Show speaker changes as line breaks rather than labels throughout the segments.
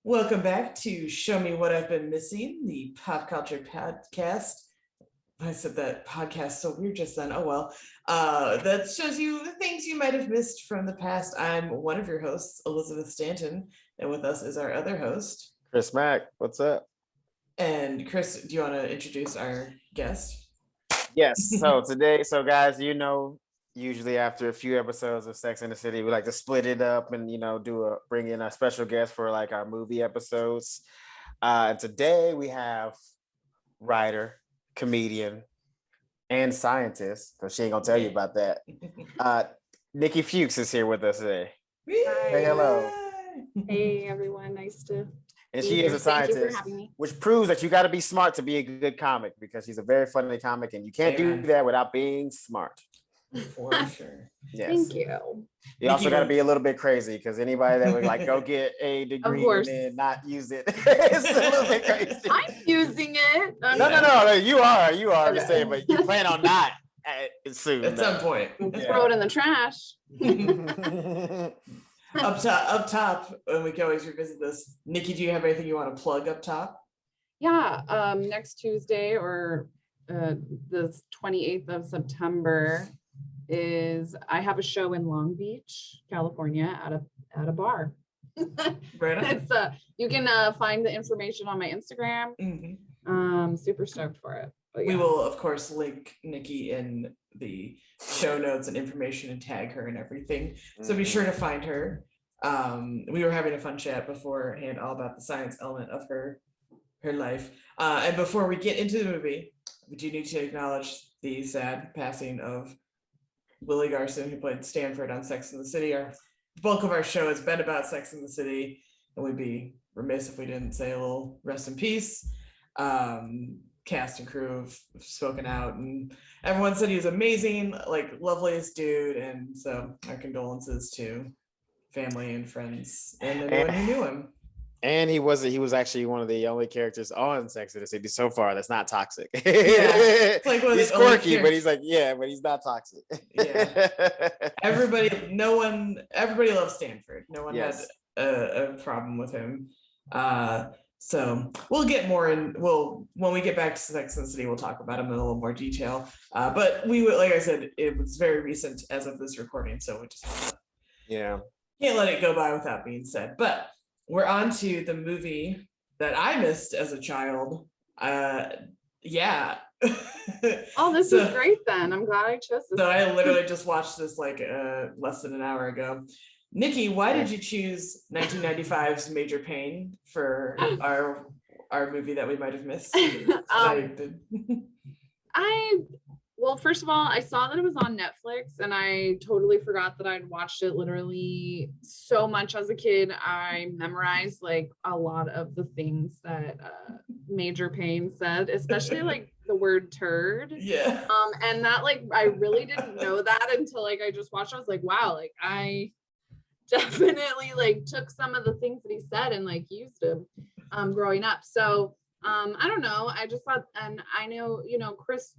Welcome back to Show Me What I've Been Missing, the pop culture podcast. I said that podcast so weird just then. Oh well. That shows you the things you might have missed from the past. I'm one of your hosts, Elizabeth Stanton, and with us is our other host,
Chris Mack. What's up?
And Chris, do you want to introduce our guest?
Yes. So guys, usually after a few episodes of Sex in the City, we like to split it up and bring in a special guest for like our movie episodes. And today we have writer, comedian, and scientist. So she ain't gonna tell you about that. Nicki Fuchs is here with us today. Say hello.
Hey everyone, nice to.
And she is a scientist, which proves that you got to be smart to be a good comic, because she's a very funny comic, and you can't do that without being smart.
For sure.
Yes.
Thank you.
You also got to be a little bit crazy, because anybody that would like go get a degree and then not use it, it's a little bit crazy.
I'm using it.
No. You are just saying, but you plan on not soon.
At some point.
Throw it in the trash.
Up top, and we can always revisit this. Nicki, do you have anything you want to plug up top?
Yeah, next Tuesday or the 28th of September I have a show in Long Beach, California at a bar.
Right on.
It's you can find the information on my Instagram.
Mm-hmm.
Super stoked for it.
Yeah. We will, of course, link Nicki in the show notes and information and tag her and everything. So be sure to find her. We were having a fun chat beforehand all about the science element of her life. And before we get into the movie, we do need to acknowledge the sad passing of Willie Garson, who played Stanford on Sex and the City. The bulk of our show has been about Sex and the City, and we'd be remiss if we didn't say a little rest in peace. Cast and crew have spoken out, and everyone said he was amazing, like loveliest dude, and so our condolences to family and friends and anyone who knew him.
And he was actually one of the only characters on Sex and the City so far that's not toxic.
Yeah. It's like
he's quirky, but he's like, but he's not toxic.
Yeah. Everybody loves Stanford. No one has a problem with him. So we'll get more when we get back to Sex and the City, we'll talk about him in a little more detail. But we would, like I said, it was very recent as of this recording, so we just can't let it go by without being said. But we're on to the movie that I missed as a child. Yeah.
Oh, this is great then. I'm glad I chose this.
So I literally just watched this like less than an hour ago. Nicki, why did you choose 1995's Major Payne for our movie that we might have missed?
Well, first of all, I saw that it was on Netflix, and I totally forgot that I'd watched it literally so much as a kid. I memorized like a lot of the things that Major Payne said, especially like the word turd.
Yeah.
And that like I really didn't know that until like I just watched it. I was like, wow, like I definitely like took some of the things that he said and like used them growing up. So I don't know. I just thought, and I know, Chris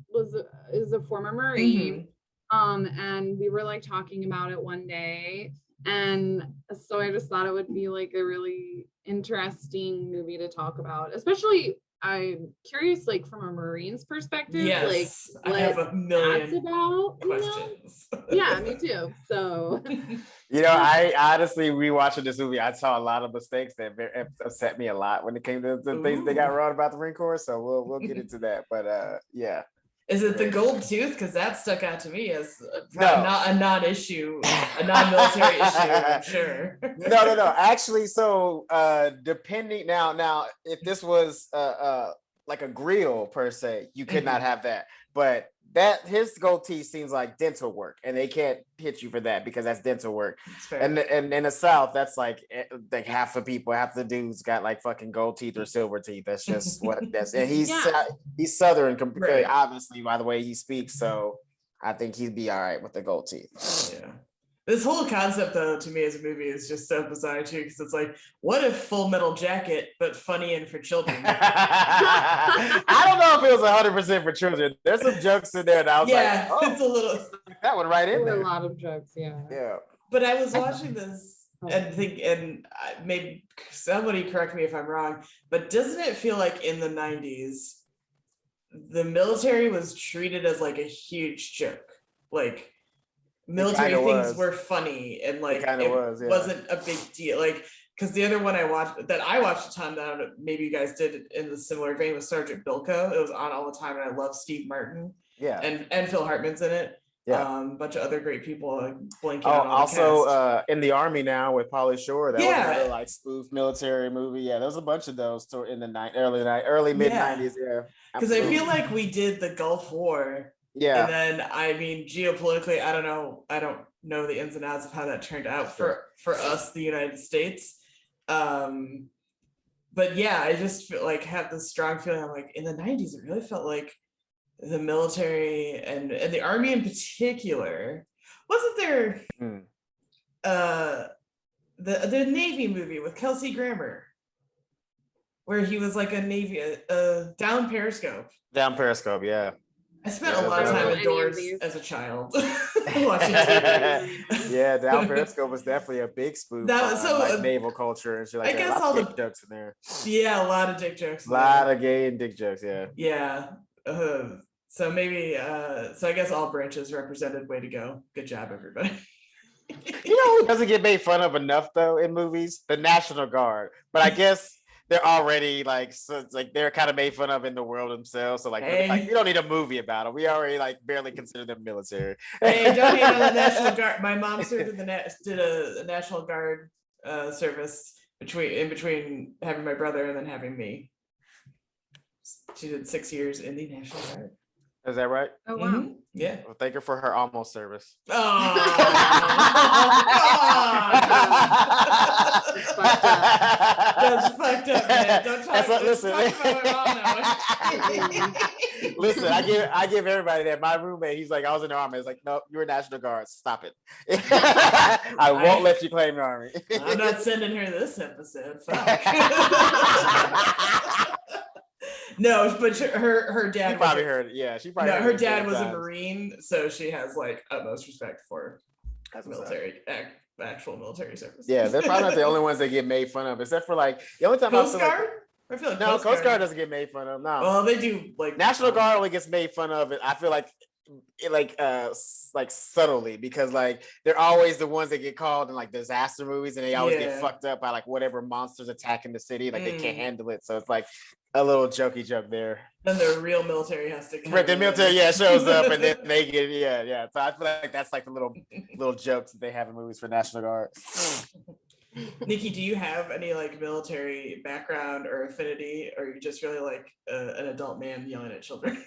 is a former Marine. And we were like talking about it one day. And so I just thought it would be like a really interesting movie to talk about, especially I'm curious, like from a Marine's perspective.
Yes,
like
I have a million
that's about,
questions.
Yeah, me too. So,
I honestly rewatching this movie, I saw a lot of mistakes that upset me a lot when it came to the things they got wrong about the Marine Corps. So we'll get into that. But yeah.
Is it the gold tooth? Because that stuck out to me as not a non-issue, a non-military issue, I'm sure.
No. Actually, so depending now, if this was like a grill per se, you could not have that. But his goatee seems like dental work, and they can't hit you for that because that's dental work. And in the South, that's like half the dudes got like fucking gold teeth or silver teeth. That's just what that's. And he's Southern, obviously, by the way he speaks. So I think he'd be all right with the gold teeth.
Yeah. This whole concept, though, to me as a movie is just so bizarre too, because it's like, what if Full Metal Jacket, but funny and for children?
I don't know if it was 100% for children. There's some jokes in there that I was like,
it's a little
that one right in there.
A lot of jokes, yeah.
But I was watching this and maybe somebody correct me if I'm wrong, but doesn't it feel like in the 90s the military was treated as like a huge joke? Like military things were funny and like it wasn't a big deal. Like because the other one I watched a ton, that maybe you guys did in the similar vein, was Sergeant Bilco. It was on all the time, and I love Steve Martin.
Yeah,
and Phil Hartman's in it.
Yeah,
a bunch of other great people blanking
on
all the cast.
In the Army now with Pauly Shore. That was another like spoof military movie. Yeah, there was a bunch of those in the early mid 90s. Yeah,
because I feel like we did the Gulf War. Yeah, and then I mean geopolitically, I don't know the ins and outs of how that turned out for us, the United States. But yeah, I just feel like have this strong feeling. I'm like in the 90s, it really felt like the military and the Army in particular. Wasn't there the Navy movie with Kelsey Grammer where he was like a Navy Down Periscope?
Down Periscope, yeah.
I spent a lot of time indoors as a child watching
TV. Yeah, Down Periscope was definitely a big spoof. That was so like naval culture and shit like that. I guess all the dick jokes in there.
Yeah, a lot of dick jokes.
A lot of gay and dick jokes. Yeah.
Yeah. So maybe. So I guess all branches represented. Way to go! Good job, everybody.
You know who doesn't get made fun of enough though in movies? The National Guard. But I guess they're already like, so it's like they're kind of made fun of in the world themselves. So like we don't need a movie about them. We already like barely consider them military.
Hey, don't hate on the National Guard. My mom served in did a National Guard service in between having my brother and then having me. She did 6 years in the National Guard.
Is that right?
Oh wow. Mm-hmm.
Yeah.
Well, thank her for her almost service.
Oh, that's fucked up, man. Don't talk about my mom.
Listen, I give everybody that. My roommate, he's like, I was in the Army. He's like, no, you're a National Guard. Stop it. I won't let you claim the Army.
I'm not sending her this episode. Fuck. No, but her dad.
She probably heard. Yeah, she probably.
No, her dad was a Marine, so she has like utmost respect for military, actual military service.
Yeah, they're probably not the only ones that get made fun of, except for like the only time
Coast Guard. I feel like
no, Coast Guard doesn't get made fun of. No,
well, they do. Like
National Guard only gets made fun of. I feel like subtly, because like they're always the ones that get called in like disaster movies, and they always get fucked up by like whatever monsters attacking the city, like they can't handle it. So it's like a little jokey joke there.
Then the real military has to come.
Right, the military shows up and then they get yeah. So I feel like that's like the little jokes that they have in movies for National Guard.
Nicki, do you have any like military background or affinity, or you just really like an adult man yelling at children?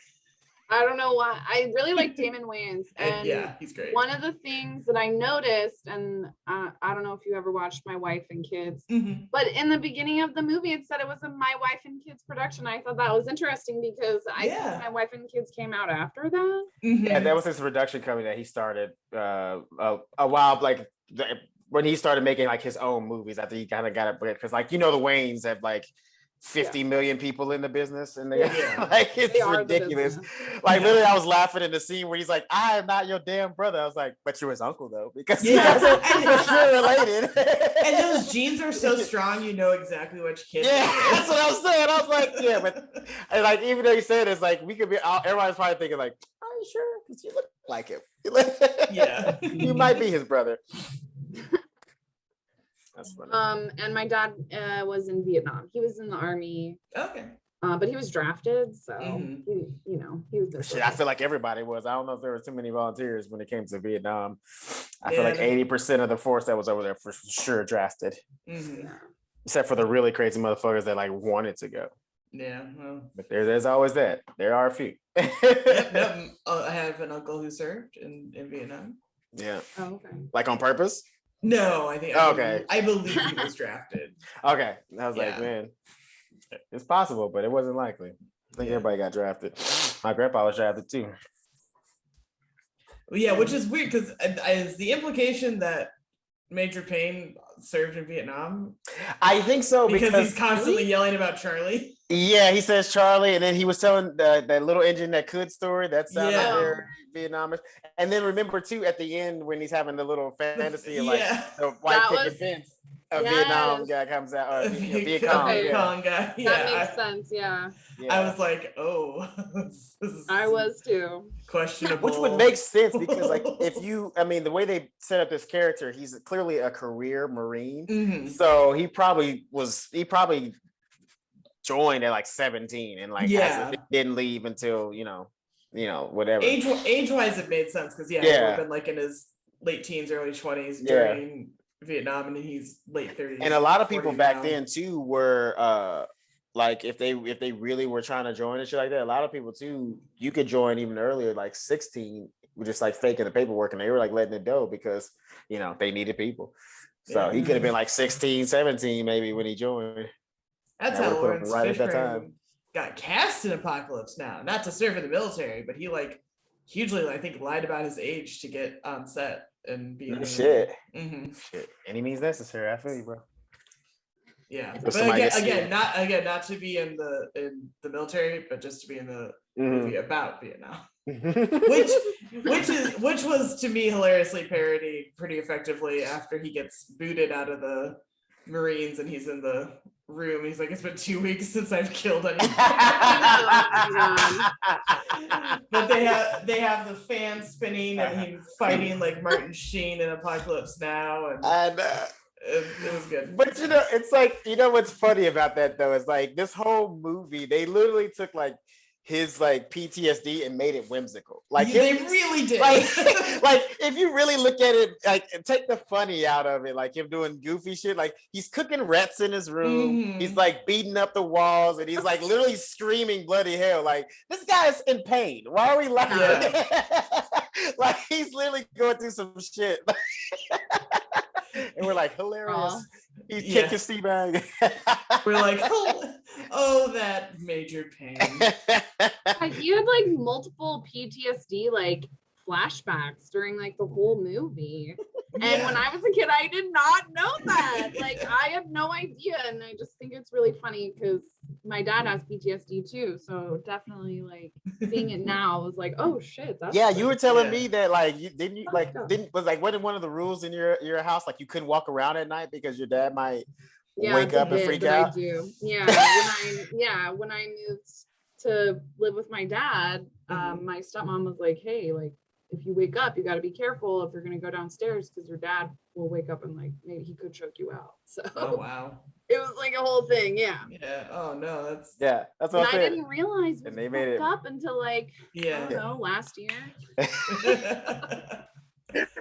I don't know why. I really like Damon Wayans, and
yeah, he's great.
One of the things that I noticed, and I don't know if you ever watched My Wife and Kids, but in the beginning of the movie, it said it was a My Wife and Kids production. I thought that was interesting because I think My Wife and Kids came out after that.
Yeah, that was his production company that he started a while, like when he started making like his own movies. After he kind of got it, because like the Wayans have like 50 million people in the business, and they like it's ridiculous. Like literally, I was laughing in the scene where he's like, "I am not your damn brother." I was like, "But you're his uncle though," because it's still related.
And those genes are so strong, you know exactly which kid.
Yeah, that's what I was saying. I was like, yeah, but and like even though he said it's like we could be, everybody's probably thinking like, "Are you sure? Because you look like him."
Yeah,
you might be his brother. That's funny.
And my dad was in Vietnam. He was in the Army.
Okay.
But he was drafted, so he was there.
Shit, I feel like everybody was. I don't know if there were too many volunteers when it came to Vietnam. I feel like 80% of the force that was over there for sure drafted. Except for the really crazy motherfuckers that like wanted to go.
Yeah, well.
But there's always that. There are a few.
Yep. I have an uncle who served in Vietnam.
Yeah.
Oh, okay.
Like on purpose?
No, I think. I believe he was drafted.
Okay, I was like, man, it's possible, but it wasn't likely. I think everybody got drafted. My grandpa was drafted too.
Yeah, which is weird because is the implication that Major Payne served in Vietnam?
I think so
because he's constantly yelling about Charlie.
Yeah, he says Charlie, and then he was telling that little engine that could story that sounded very Vietnamish. And then remember too at the end when he's having the little fantasy of like the white picket fence of Vietnam guy comes out, or Viet Cong
guy.
That makes sense. Yeah.
I was like, oh,
I was too.
Questionable.
Which would make sense because like if you, I mean, the way they set up this character, he's clearly a career Marine, so he probably joined at like 17 and like didn't leave until you know whatever
age wise it made sense because he would have been like in his late teens, early 20s during Vietnam, and he's late 30s.
And a lot of people back then too were like if they really were trying to join and shit like that, a lot of people too, you could join even earlier, like 16, just like faking the paperwork, and they were like letting it go because they needed people. So he could have been like 16, 17 maybe when he joined.
That's how Lawrence Fishburne got cast in Apocalypse Now. Not to serve in the military, but he like hugely, I think, lied about his age to get on set and be
shit. Any means necessary. I feel you, bro.
Yeah, but again, not to be in the military, but just to be in the movie about Vietnam, which was to me hilariously parodied pretty effectively after he gets booted out of the Marines and he's in the room. He's like, it's been 2 weeks since I've killed anyone. But they have the fan spinning and him fighting like Martin Sheen in Apocalypse Now, and it was good.
But it's like, what's funny about that though is like this whole movie, they literally took like his like PTSD and made it whimsical. Like
they really did.
Like if you really look at it, like take the funny out of it, like him doing goofy shit, like he's cooking rats in his room, he's like beating up the walls, and he's like literally screaming bloody hell. Like this guy is in pain. Why are we laughing? Like he's literally going through some shit. And we're like, hilarious. He kicked his tea bag.
We're like, oh, that Major Payne.
He had like multiple PTSD like flashbacks during like the whole movie. And when I was a kid, I did not know that. Like I have no idea. And I just think it's really funny because my dad has PTSD too. So definitely like seeing it now was like, oh shit. That's
you were telling me that like wasn't one of the rules in your house like you couldn't walk around at night because your dad might wake up and freak out?
I do. When I moved to live with my dad, my stepmom was like, hey, like if you wake up, you got to be careful if you're going to go downstairs because your dad will wake up and like maybe he could choke you out. So it was like a whole thing.
Oh no, that's
what
I didn't realize
and they made it
up until like I don't know, last year.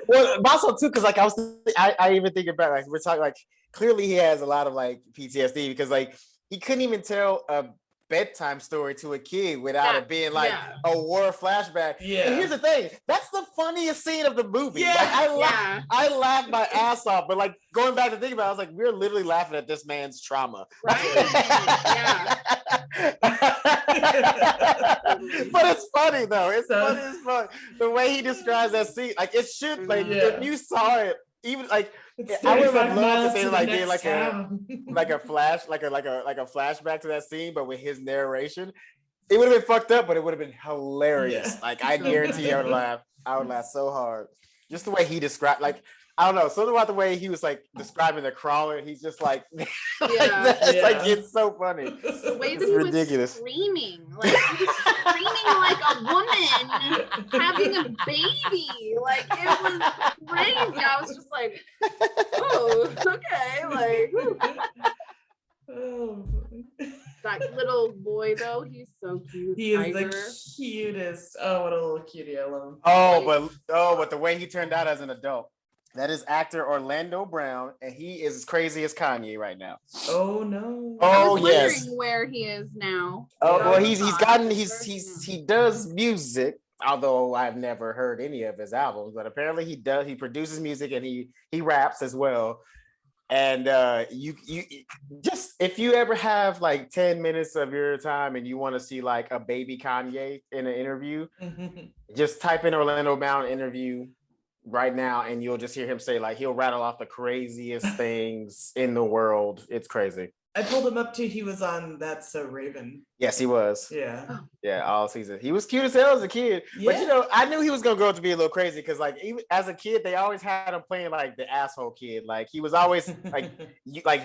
Well, also too, because like I even think about like we're talking like clearly he has a lot of like PTSD because like he couldn't even tell a bedtime story to a kid without it being like a war flashback. And here's the thing, that's the funniest scene of the movie. Like, I laughed my ass off, but like going back to think about it, I was like, we're literally laughing at this man's trauma.
Right.
But it's funny though. It's funny as fuck. The way he describes that scene, like it should like if you saw it, even like I would have loved if they like did like a flashback to that scene, but with his narration, it would have been fucked up, but it would have been hilarious. Like I guarantee I would laugh. I would laugh so hard. Just the way he described, like I don't know, something about the way he was like describing the crawler. He's just like, like it's so funny.
The way that he was screaming, like he was screaming like a woman having a baby. Like it was crazy. I was just like, oh, okay, like. That little boy though, he's so cute.
He is the cutest. Oh, what a little cutie! I love him.
But the way he turned out as an adult. That is actor Orlando Brown, and he is as crazy as Kanye right now.
Oh no!
I was wondering where he is now.
Oh well, he does music. Although I've never heard any of his albums, but apparently he does. He produces music and he raps as well. And you just if you ever have like 10 minutes of your time and you want to see like a baby Kanye in an interview, just type in Orlando Brown interview. right now, and you'll just hear him say like he'll rattle off the craziest things in the world. It's crazy.
I pulled him up too. He was on That's So Raven.
Yes, he was.
Yeah.
Yeah, all season. He was cute as hell as a kid.
Yeah.
But you know, I knew he was gonna grow up to be a little crazy because like even as a kid, they always had him playing like the asshole kid. Like he was always like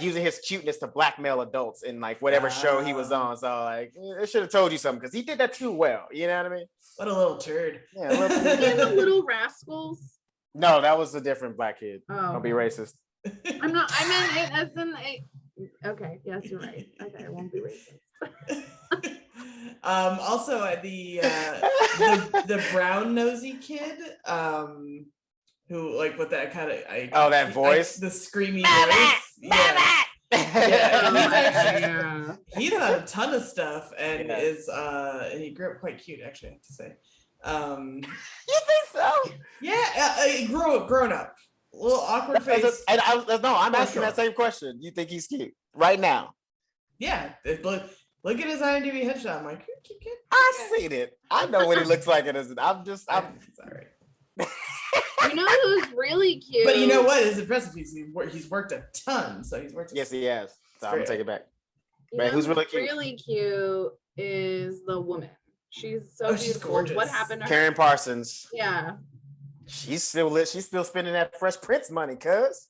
using his cuteness to blackmail adults in like whatever show he was on. So like it should have told you something because he did that too well. You know what I mean?
What a little turd.
Yeah, a little
Was he in the Little Rascals?
No, that was a different black kid.
Oh.
Don't be racist.
I'm not. I meant as in a. Okay. Yes, you're right. Okay, I won't be racist.
Also the brown nosy kid, who like with that kind of
that voice,
the screamy voice. Yeah. Yeah, he's on a ton of stuff and is he grew up quite cute, actually, I have to say.
You think so?
Yeah, grown up. A little awkward face.
I'm asking that same question. You think he's cute right now?
Yeah, look at his IMDb headshot. I'm like, cute.
I've seen it. I know what he looks like. I'm
sorry.
You know who's really cute?
But you know what is impressive? He's worked a ton. So he's worked.
Yes, he has. So I'm gonna take it back.
Man,
who's really cute?
Really cute is the woman. She's so beautiful.
She's gorgeous.
What happened to her?
Karen Parsons.
Yeah.
She's still lit. She's still spending that Fresh Prince money, cuz.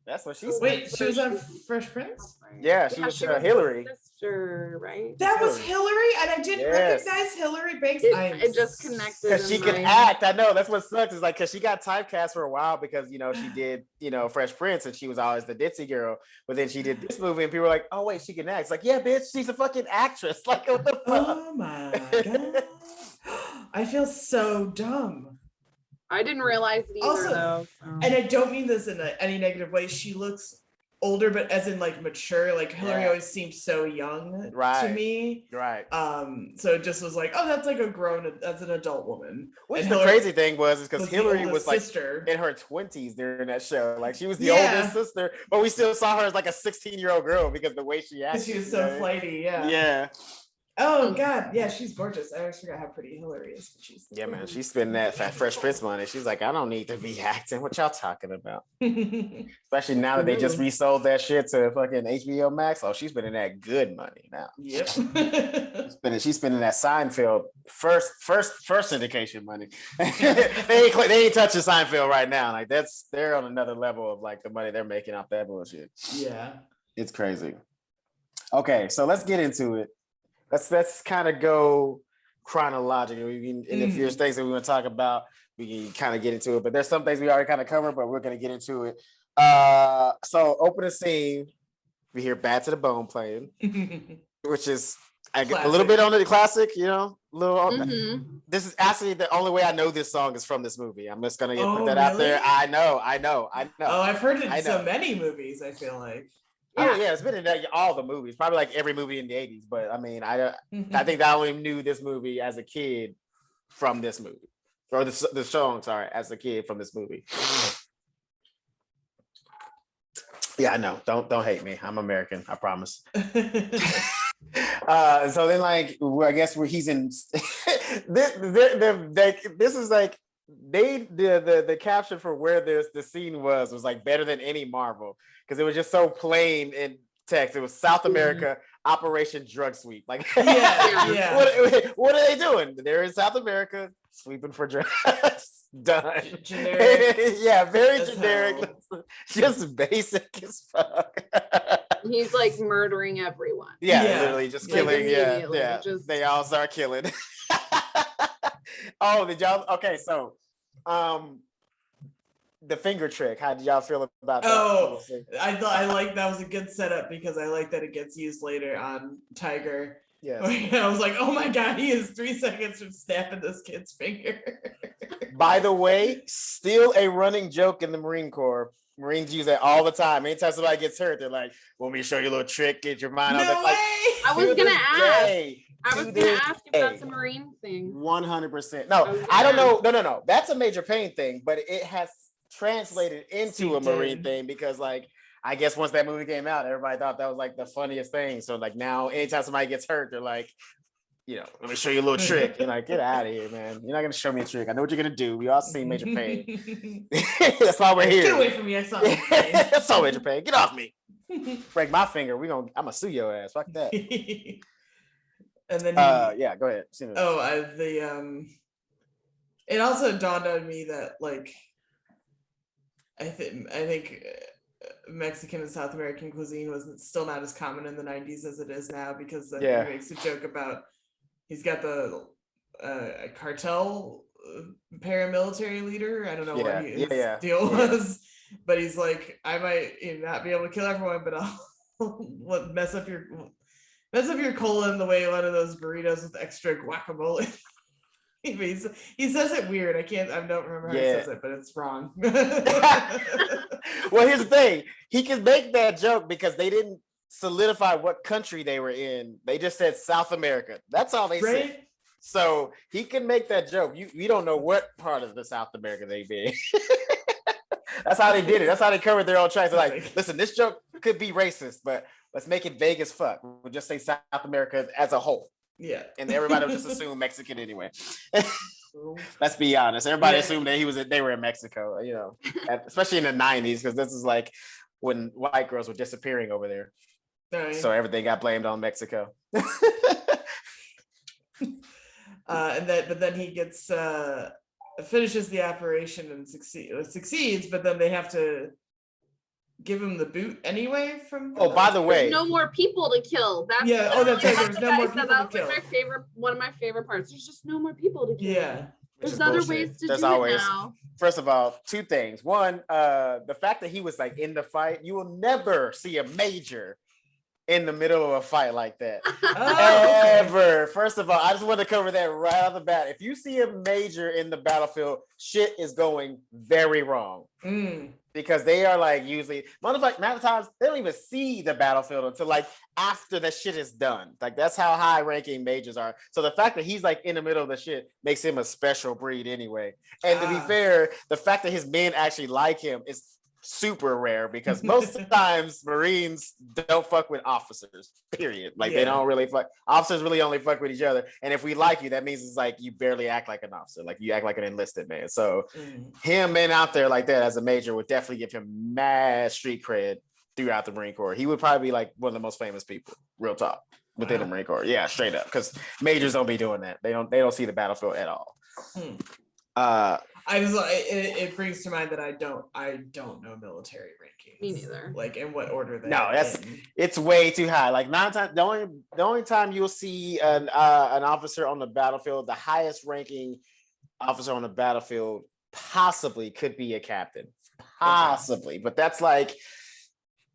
That's what she's.
Wait, she was on Fresh Prince?
Yeah, she was Hillary.
Sister, right?
That was Hillary, and I didn't recognize Hillary Banks.
It just connected.
Because she can act. I know. That's what sucks. Is like because she got typecast for a while because she did Fresh Prince and she was always the ditzy girl. But then she did this movie and people were like, oh wait, she can act. It's like, yeah, bitch, she's a fucking actress. Like what the fuck?
Oh my god. I feel so dumb.
I didn't realize it either,
also,
though.
And I don't mean this in any negative way. She looks older, but as in like mature. Like Hillary always seemed so young to me.
Right.
So it just was like, oh, that's like that's an adult woman.
Which
and
the
Hillary
crazy thing was because Hillary was like
sister.
In her 20s during that show. Like she was the oldest sister, but we still saw her as like a 16-year-old girl because the way she acted.
She was so flighty. Yeah.
Yeah.
Oh god, yeah, she's gorgeous. I always forgot how pretty Hillary is. But
man, she's spending that Fresh Prince money. She's like, I don't need to be acting. What y'all talking about? Especially now that they just resold that shit to fucking HBO Max. Oh, she's spending that good money now.
Yep.
she's spending that Seinfeld first syndication money. they ain't touching Seinfeld right now. Like they're on another level of like the money they're making off that bullshit.
Yeah,
it's crazy. Okay, so let's get into it. Let's kind of go chronologically. And if there's things that we want to talk about, we can kind of get into it. But there's some things we already kind of covered, but we're going to get into it. So opening scene, we hear Bad to the Bone playing, which is a little bit on the classic, This is actually the only way I know this song is from this movie. I'm just going to put that out there. I know.
Oh, I've heard it in so many movies, I feel like.
Oh yeah, it's been in all the movies, probably like every movie in the 80s. But I mean, I think I only knew this movie as a kid from this movie, or the song. Sorry, as a kid from this movie. Yeah, I know. Don't hate me. I'm American. I promise. So then, like, I guess where he's in. This is like. The caption for where the scene was like better than any Marvel because it was just so plain in text. It was South America Operation Drug Sweep. Like,
yeah.
What are they doing? They're in South America sweeping for drugs. Done.
Generic.
Yeah, very generic. Just basic as fuck.
He's like murdering everyone.
Yeah. Literally just killing. Yeah. They all start killing. Oh, did y'all? Okay, so, the finger trick. How did y'all feel about that?
Oh, I like that was a good setup because I like that it gets used later on Tiger.
Yes.
I was like, oh my god, he is 3 seconds from snapping this kid's finger.
By the way, still a running joke in the Marine Corps. Marines use that all the time. Anytime somebody gets hurt, they're like, "Want me to show you a little trick? Get your mind on that." Like,
I was gonna ask if that's a Marine thing.
100%. No, I don't know. No. That's a Major Payne thing, but it has translated into a Marine thing because, like, I guess once that movie came out, everybody thought that was like the funniest thing. So, like, now anytime somebody gets hurt, they're like, let me show you a little trick. You're like, get out of here, man. You're not gonna show me a trick. I know what you're gonna do. We all seen Major Payne. That's why we're here.
Get away from me! I saw it.
That's all Major Payne. Get off me. Break my finger. I'm gonna sue your ass. Fuck that.
And then
yeah, go ahead.
It also dawned on me that like I think Mexican and South American cuisine was still not as common in the 90s as it is now, because then he makes a joke about he's got the cartel paramilitary leader. I don't know what his deal was, but he's like, I might not be able to kill everyone, but I'll mess up your colon the way one of those burritos with extra guacamole. He says it weird. I don't remember how he says it, but it's wrong.
Well, here's the thing. He can make that joke because they didn't solidify what country they were in. They just said South America. That's all they said. So he can make that joke. You don't know what part of the South America they be. That's how they did it. That's how they covered their own tracks. They're like, listen, this joke could be racist, but let's make it vague as fuck. We'll just say South America as a whole.
Yeah.
And everybody will just assume Mexican anyway. Let's be honest. Everybody assumed that they were in Mexico, especially in the 90s, because this is like when white girls were disappearing over there. Right. So everything got blamed on Mexico.
But then he gets finishes the operation and succeeds, but then they have to give him the boot anyway from
by the way,
no more people to kill. That's
that's right. There's no more people to kill.
That was one of my favorite parts. There's just no more people to kill.
Yeah.
There's other ways to do it now.
First of all, two things. One, the fact that he was like in the fight, you will never see a major in the middle of a fight like that. Ever. First of all, I just want to cover that right off the bat. If you see a major in the battlefield, shit is going very wrong. Because they are like usually, amount of times they don't even see the battlefield until like after the shit is done. Like that's how high ranking majors are. So the fact that he's like in the middle of the shit makes him a special breed anyway. And to be fair, the fact that his men actually like him is super rare, because most times Marines don't fuck with officers, period. Like they don't really fuck. Officers really only fuck with each other. And if we like you, that means it's like you barely act like an officer, like you act like an enlisted man. So him being out there like that as a major would definitely give him mad street cred throughout the Marine Corps. He would probably be like one of the most famous people, real talk, within the Marine Corps. Yeah, straight up. Because majors don't be doing that. They don't see the battlefield at all.
It brings to mind that I don't know military rankings.
Me neither.
Like in what order they
it's way too high. Like 9 times the only time you'll see an officer on the battlefield, the highest ranking officer on the battlefield possibly could be a captain. Possibly. But that's like,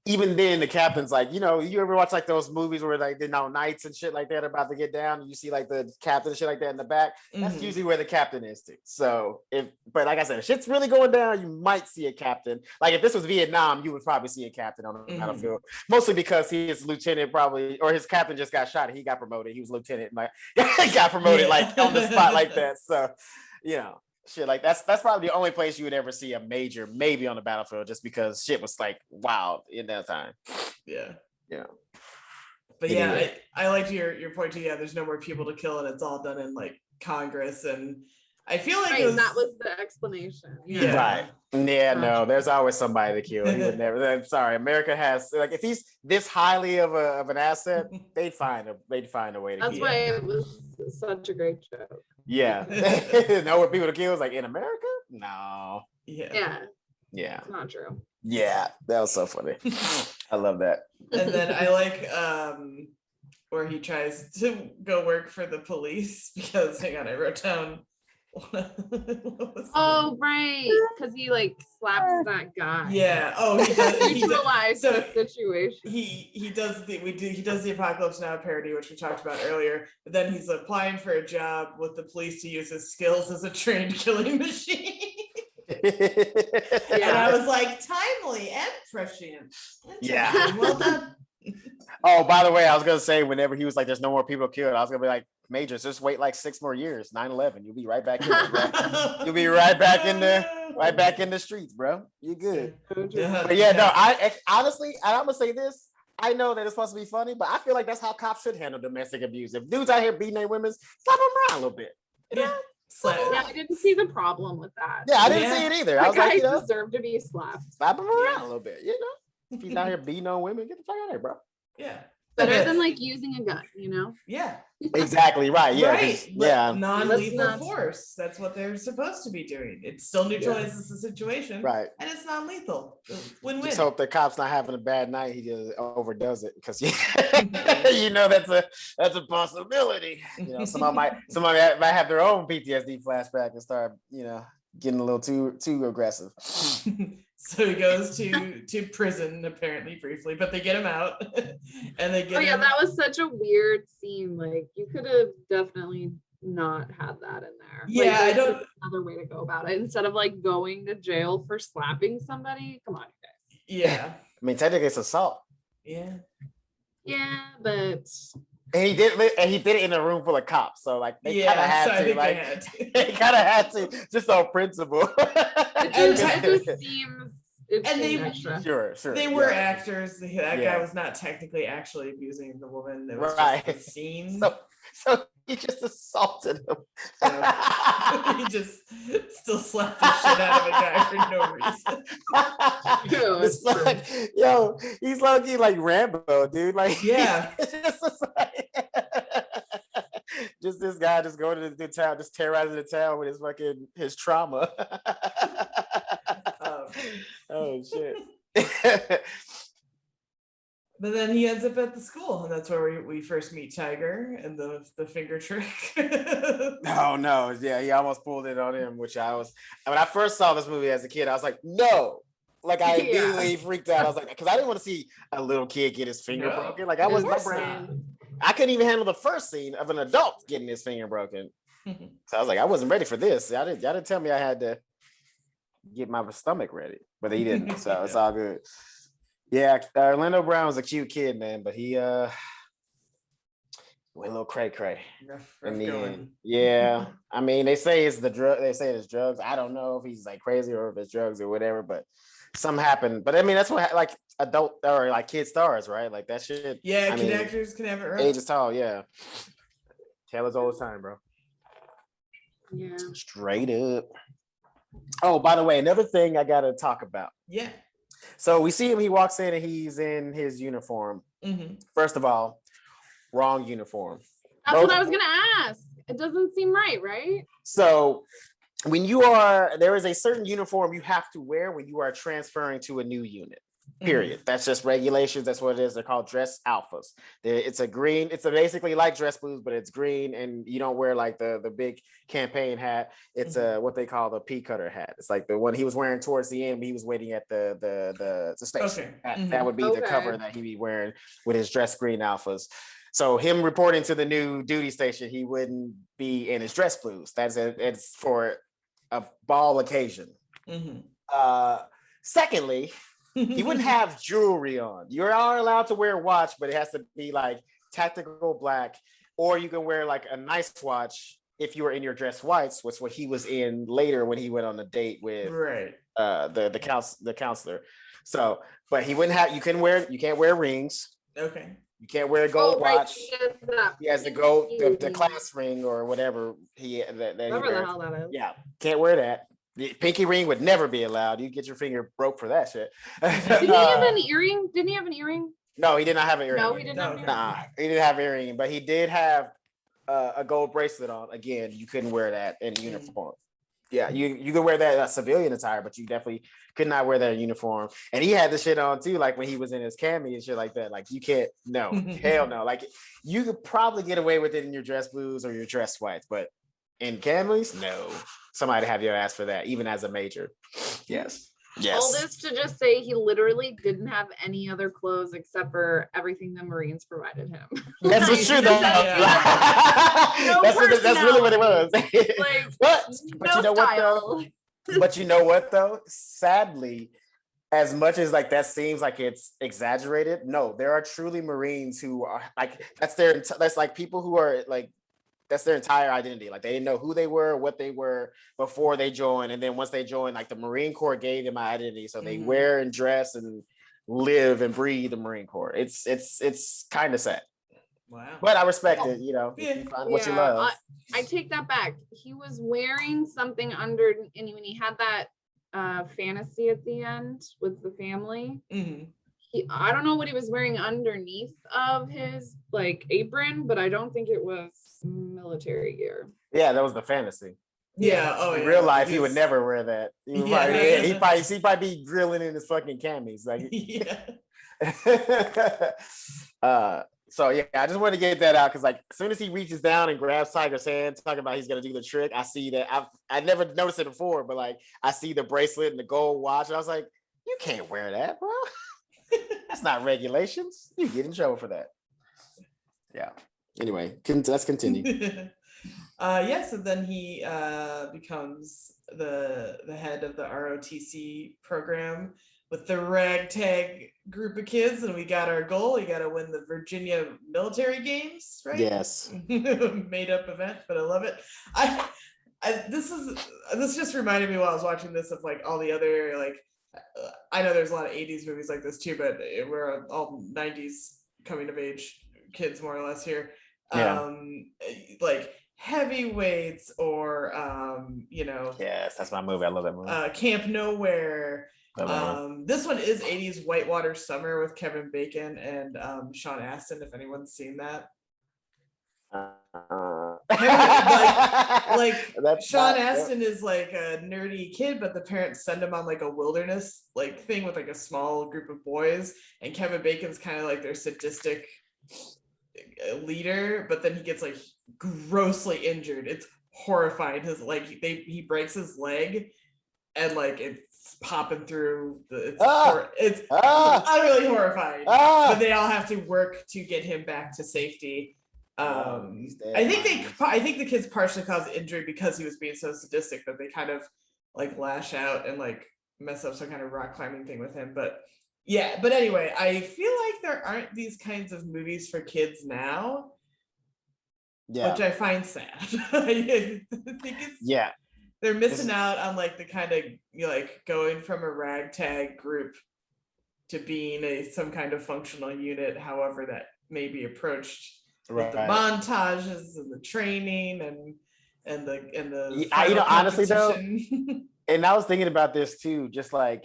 even then the captain's like, you ever watch like those movies where like knights and shit like that are about to get down and you see like the captain and shit like that in the back? That's usually where the captain is too. So but like I said, if shit's really going down, you might see a captain. Like if this was Vietnam, you would probably see a captain on the battlefield, mostly because his lieutenant probably, or his captain just got shot and he got promoted. He was lieutenant and like got promoted like on the spot like that. So shit, like that's probably the only place you would ever see a major maybe on the battlefield, just because shit was like wild in that time.
But anyway. I liked your point too. There's no more people to kill and it's all done in like Congress, and I feel like
that was the explanation.
Right. No, there's always somebody to kill. He would never. Sorry, America has, like, if he's this highly of an asset, they'd find a way to kill.
That's why it was such a great joke.
Yeah. Know what people to kill is like in America? No.
Yeah.
It's
not true.
Yeah, that was so funny. I love that.
And then I like where he tries to go work for the police, because hang on, I wrote down
right, because he like slaps that guy.
He
neutralized the situation.
He does the Apocalypse Now parody, which we talked about earlier, but then he's applying for a job with the police to use his skills as a trained killing machine. And I was like, timely and prescient. Well done.
Oh, by the way, I was gonna say, whenever he was like, "There's no more people killed," I was gonna be like, "Majors, just wait like 6 more years. 9/11, you'll be right back in there, bro. You'll be right back in the streets, bro. You good." But no, I honestly, I'm gonna say this. I know that it's supposed to be funny, but I feel like that's how cops should handle domestic abuse. If dudes out here beating their women, slap them around a little bit. You know?
Slap.
Yeah, I didn't see the problem with that.
Yeah, I didn't see it either. I was like,
I
you know,
deserve to be slapped.
slap him around a little bit. You know, if he's out here beating on women, get the fuck out of here, bro.
Yeah.
Better than like using a gun, you know?
Yeah.
Exactly right. Yeah,
Right.
yeah.
Non-lethal
Let's not-
force. That's what they're supposed to be doing. It still neutralizes the situation.
Right.
And it's non-lethal. Win-win.
Just hope the cop's not having a bad night. He just overdoes it because you know that's a possibility. You know, somebody might have their own PTSD flashback and start, you know, getting a little too aggressive.
So he goes to prison apparently briefly, but they get him out and they get him.
That was such a weird scene. Like you could have definitely not had that in there.
Yeah,
like,
I don't.
Another way to go about it instead of like going to jail for slapping somebody. Come on, guys.
Yeah.
I mean, technically it's assault.
Yeah.
Yeah, but
And he did it in a room full of cops. So like they kind of had
so I
to.
think
Like
they had to.
they kind of had to, just on principle.
it just seems.
And they-
extra.
Sure.
They were
yeah.
actors. That
Yeah.
guy was not technically actually abusing the woman. It was
Right.
just the scene.
So he just assaulted him.
He just still slapped the shit out of a guy for no reason.
It's like, yo, he's low-key like Rambo, dude. Like,
Yeah.
Just this guy just going to the town, just terrorizing the town with his trauma. Oh shit.
But then he ends up at the school, and that's where we first meet Tiger and the finger trick.
Oh no, yeah, he almost pulled it on him, which when I first saw this movie as a kid, I was like, no. Like I immediately freaked out. I was like, because I didn't want to see a little kid get his finger broken. Like I was my brain. I couldn't even handle the first scene of an adult getting his finger broken. So I was like, I wasn't ready for this. Y'all didn't tell me I had to get my stomach ready, but he didn't. So it's all good. Yeah, Orlando Brown was a cute kid, man, but he went a little cray in the end. Yeah, I mean, they say it's the drug. They say it's drugs. I don't know if he's like crazy or if it's drugs or whatever, but something happened. But I mean, that's what like adult or like kid stars, right? Like that shit.
Yeah, kid actors can have it rough.
Age is tall. Yeah, Taylor's all the time, bro.
Yeah,
straight up. Oh, by the way, another thing I gotta talk about.
Yeah.
So we see him, he walks in and he's in his uniform.
Mm-hmm.
First of all, wrong uniform.
That's what I was gonna ask. It doesn't seem right?
So when there is a certain uniform you have to wear when you are transferring to a new unit. Period. That's just regulations. That's what it is. They're called dress alphas. It's a green. It's basically like dress blues, but it's green, and you don't wear like the big campaign hat. It's what they call the pea cutter hat. It's like the one he was wearing towards the end. He was waiting at the station.
Okay.
That would be the cover that he'd be wearing with his dress green alphas. So him reporting to the new duty station, he wouldn't be in his dress blues. It's for a ball occasion. Secondly, he wouldn't have jewelry on. You are allowed to wear a watch, but it has to be like tactical black, or you can wear like a nice watch if you were in your dress whites, which what he was in later when he went on a date with the counselor. So, but he wouldn't have. You can't wear rings.
Okay.
You can't wear a gold watch. He has the gold, the class ring or whatever
whatever the hell that is.
Yeah, can't wear that. The pinky ring would never be allowed. You get your finger broke for that shit.
Did he have an earring? Didn't he have an earring?
No, he did not have an earring.
No, he didn't have an earring.
Nah, he didn't have an earring, but he did have a gold bracelet on. Again, you couldn't wear that in uniform. Yeah, you could wear that civilian attire, but you definitely could not wear that in uniform. And he had the shit on too, like when he was in his cami and shit like that. Like you can't, no, hell no. Like you could probably get away with it in your dress blues or your dress whites, but in camis, no. Somebody have your ass for that, even as a major. Yes.
All this to just say he literally didn't have any other clothes except for everything the Marines provided him.
That's what's true though. That's really what it was.
Like,
but
no
you know
style.
what though? But you know what though? Sadly, as much as like that seems like it's exaggerated, no, there are truly Marines who are like that's like people who are like that's their entire identity. Like they didn't know who they were, what they were before they joined. And then once they joined, like the Marine Corps gave them an identity. So they wear and dress and live and breathe the Marine Corps. It's kind of sad,
Wow.
but I respect it. You know,
Yeah.
if you find what you love.
I take that back. He was wearing something under, and when he had that fantasy at the end with the family, I don't know what he was wearing underneath of his like apron, but I don't think it was military gear.
Yeah, that was the fantasy.
Yeah. Oh,
in real life, he would never wear that. He'd probably be grilling in his fucking camis. Like, so yeah, I just want to get that out because like as soon as he reaches down and grabs Tiger's hand, talking about he's gonna do the trick, I see that. I never noticed it before, but like I see the bracelet and the gold watch, and I was like, you can't wear that, bro. That's not regulations. You get in trouble for that. Yeah. Anyway, let's continue.
So then he becomes the head of the ROTC program with the ragtag group of kids, and we got our goal. We got to win the Virginia military games, right?
Yes.
Made up event, but I love it. This just reminded me while I was watching this of like all the other like I know there's a lot of 80s movies like this too, but we're all 90s coming of age kids more or less here. Like Heavyweights or
yes, that's my movie. I love that movie.
Camp Nowhere. This one is 80s Whitewater Summer with Kevin Bacon and Sean Astin, if anyone's seen that. Sean Astin is like a nerdy kid, but the parents send him on like a wilderness like thing with like a small group of boys, and Kevin Bacon's kind of like their sadistic leader, but then he gets like grossly injured. It's horrifying. He breaks his leg and like it's popping through it's utterly horrifying. But they all have to work to get him back to safety. I think the kids partially caused injury because he was being so sadistic that they kind of like lash out and like mess up some kind of rock climbing thing with him. But yeah, but anyway, I feel like there aren't these kinds of movies for kids now, which I find sad. I think they're missing out on like the kind of like going from a ragtag group to being some kind of functional unit, however that may be approached. With the montages and the training and the
honestly though, and I was thinking about this too, just kind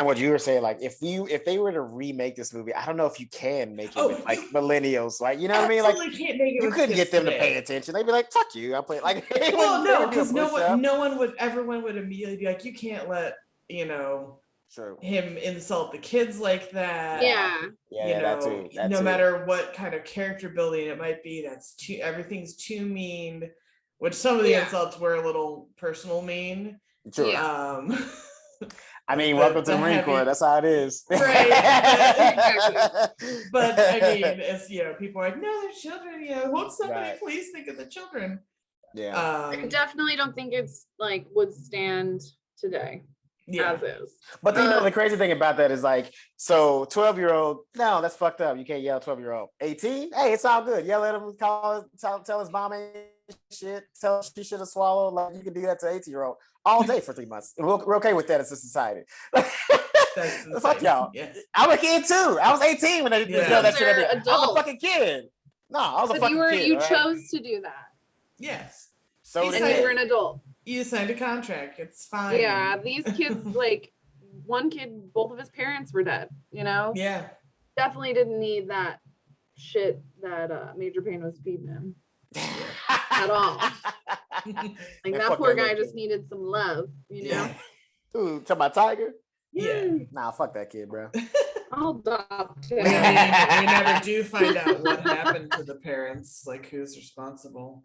of what you were saying, like if they were to remake this movie, I don't know if you can make it with like millennials, like you know what I mean, like
can't make it
you couldn't get them to pay attention. They'd be like, fuck you, I play like
no, because everyone would immediately be like, you can't let him insult the kids like that. That too. No matter what kind of character building it might be, everything's too mean, which some of the insults were a little personal mean.
True. I mean, welcome to the Marine Corps. That's how it is.
Right. But I mean, it's people are like, no, they're children. Won't somebody please think of the children?
Yeah.
I definitely don't think it's like would stand today. As is.
But the crazy thing about that is like, so 12-year-old, no, that's fucked up. You can't yell 12-year-old. 18, hey, it's all good. Yell at him, tell his mom ain't shit, tell her she should have swallowed. Like you can do that to 18-year-old all day for 3 months. We're okay with that as a society. Fuck y'all. Yeah. I'm a kid too. I was 18 when they did that shit. I was a fucking kid. No, I was a fucking kid.
You chose to do that.
Yes.
So you were an adult.
You signed a contract. It's fine.
Yeah, these kids, like one kid, both of his parents were dead.
Yeah.
Definitely didn't need that shit that Major Payne was feeding him at all. Like that poor guy just needed some love.
Ooh, talking about Tiger?
Yeah.
Nah, fuck that kid, bro.
I'll adopt him.
We never do find out what happened to the parents. Like who's responsible.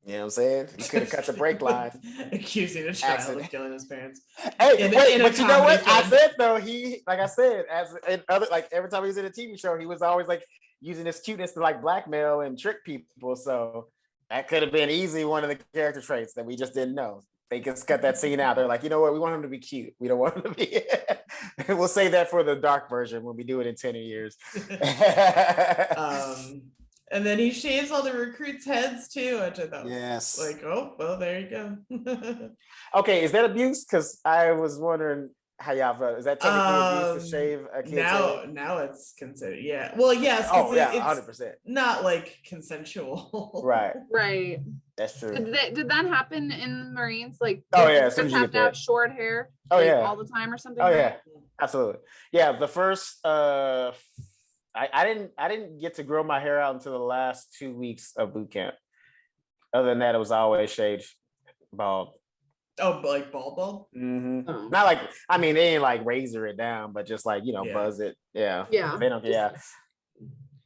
You know what I'm saying? You could have cut the brake line.
Accusing a child of killing his parents.
Hey, but you know what? I said though, every time he was in a TV show, he was always like using his cuteness to like blackmail and trick people. So that could have been easily one of the character traits that we just didn't know. They just cut that scene out. They're like, you know what? We want him to be cute. We don't want him to be. We'll save that for the dark version when we do it in 10 years.
And then he shaves all the recruits' heads too, which I thought
was
like, oh, well, there you go.
Okay, is that abuse? Because I was wondering How y'all feel? Is that technically abuse to shave a kid's head?
Now it's considered, yeah. Well, yes,
Oh yeah,
it's
100%.
not like consensual.
Right.
Right.
That's true.
Did that happen in Marines? Like,
Oh
did
yeah,
you
as soon
just
as you
have
get
to have
that.
short hair,
Oh
like,
yeah,
all the time or something?
oh
right?
yeah, absolutely. Yeah, the first I didn't get to grow my hair out until the last 2 weeks of boot camp. Other than that, it was always shaved bald.
Oh, like bald?
Mm-hmm.
Oh.
Not like, I mean, they ain't like razor it down, but just like,
Yeah.
buzz it. Yeah.
Yeah.
They don't. Yeah.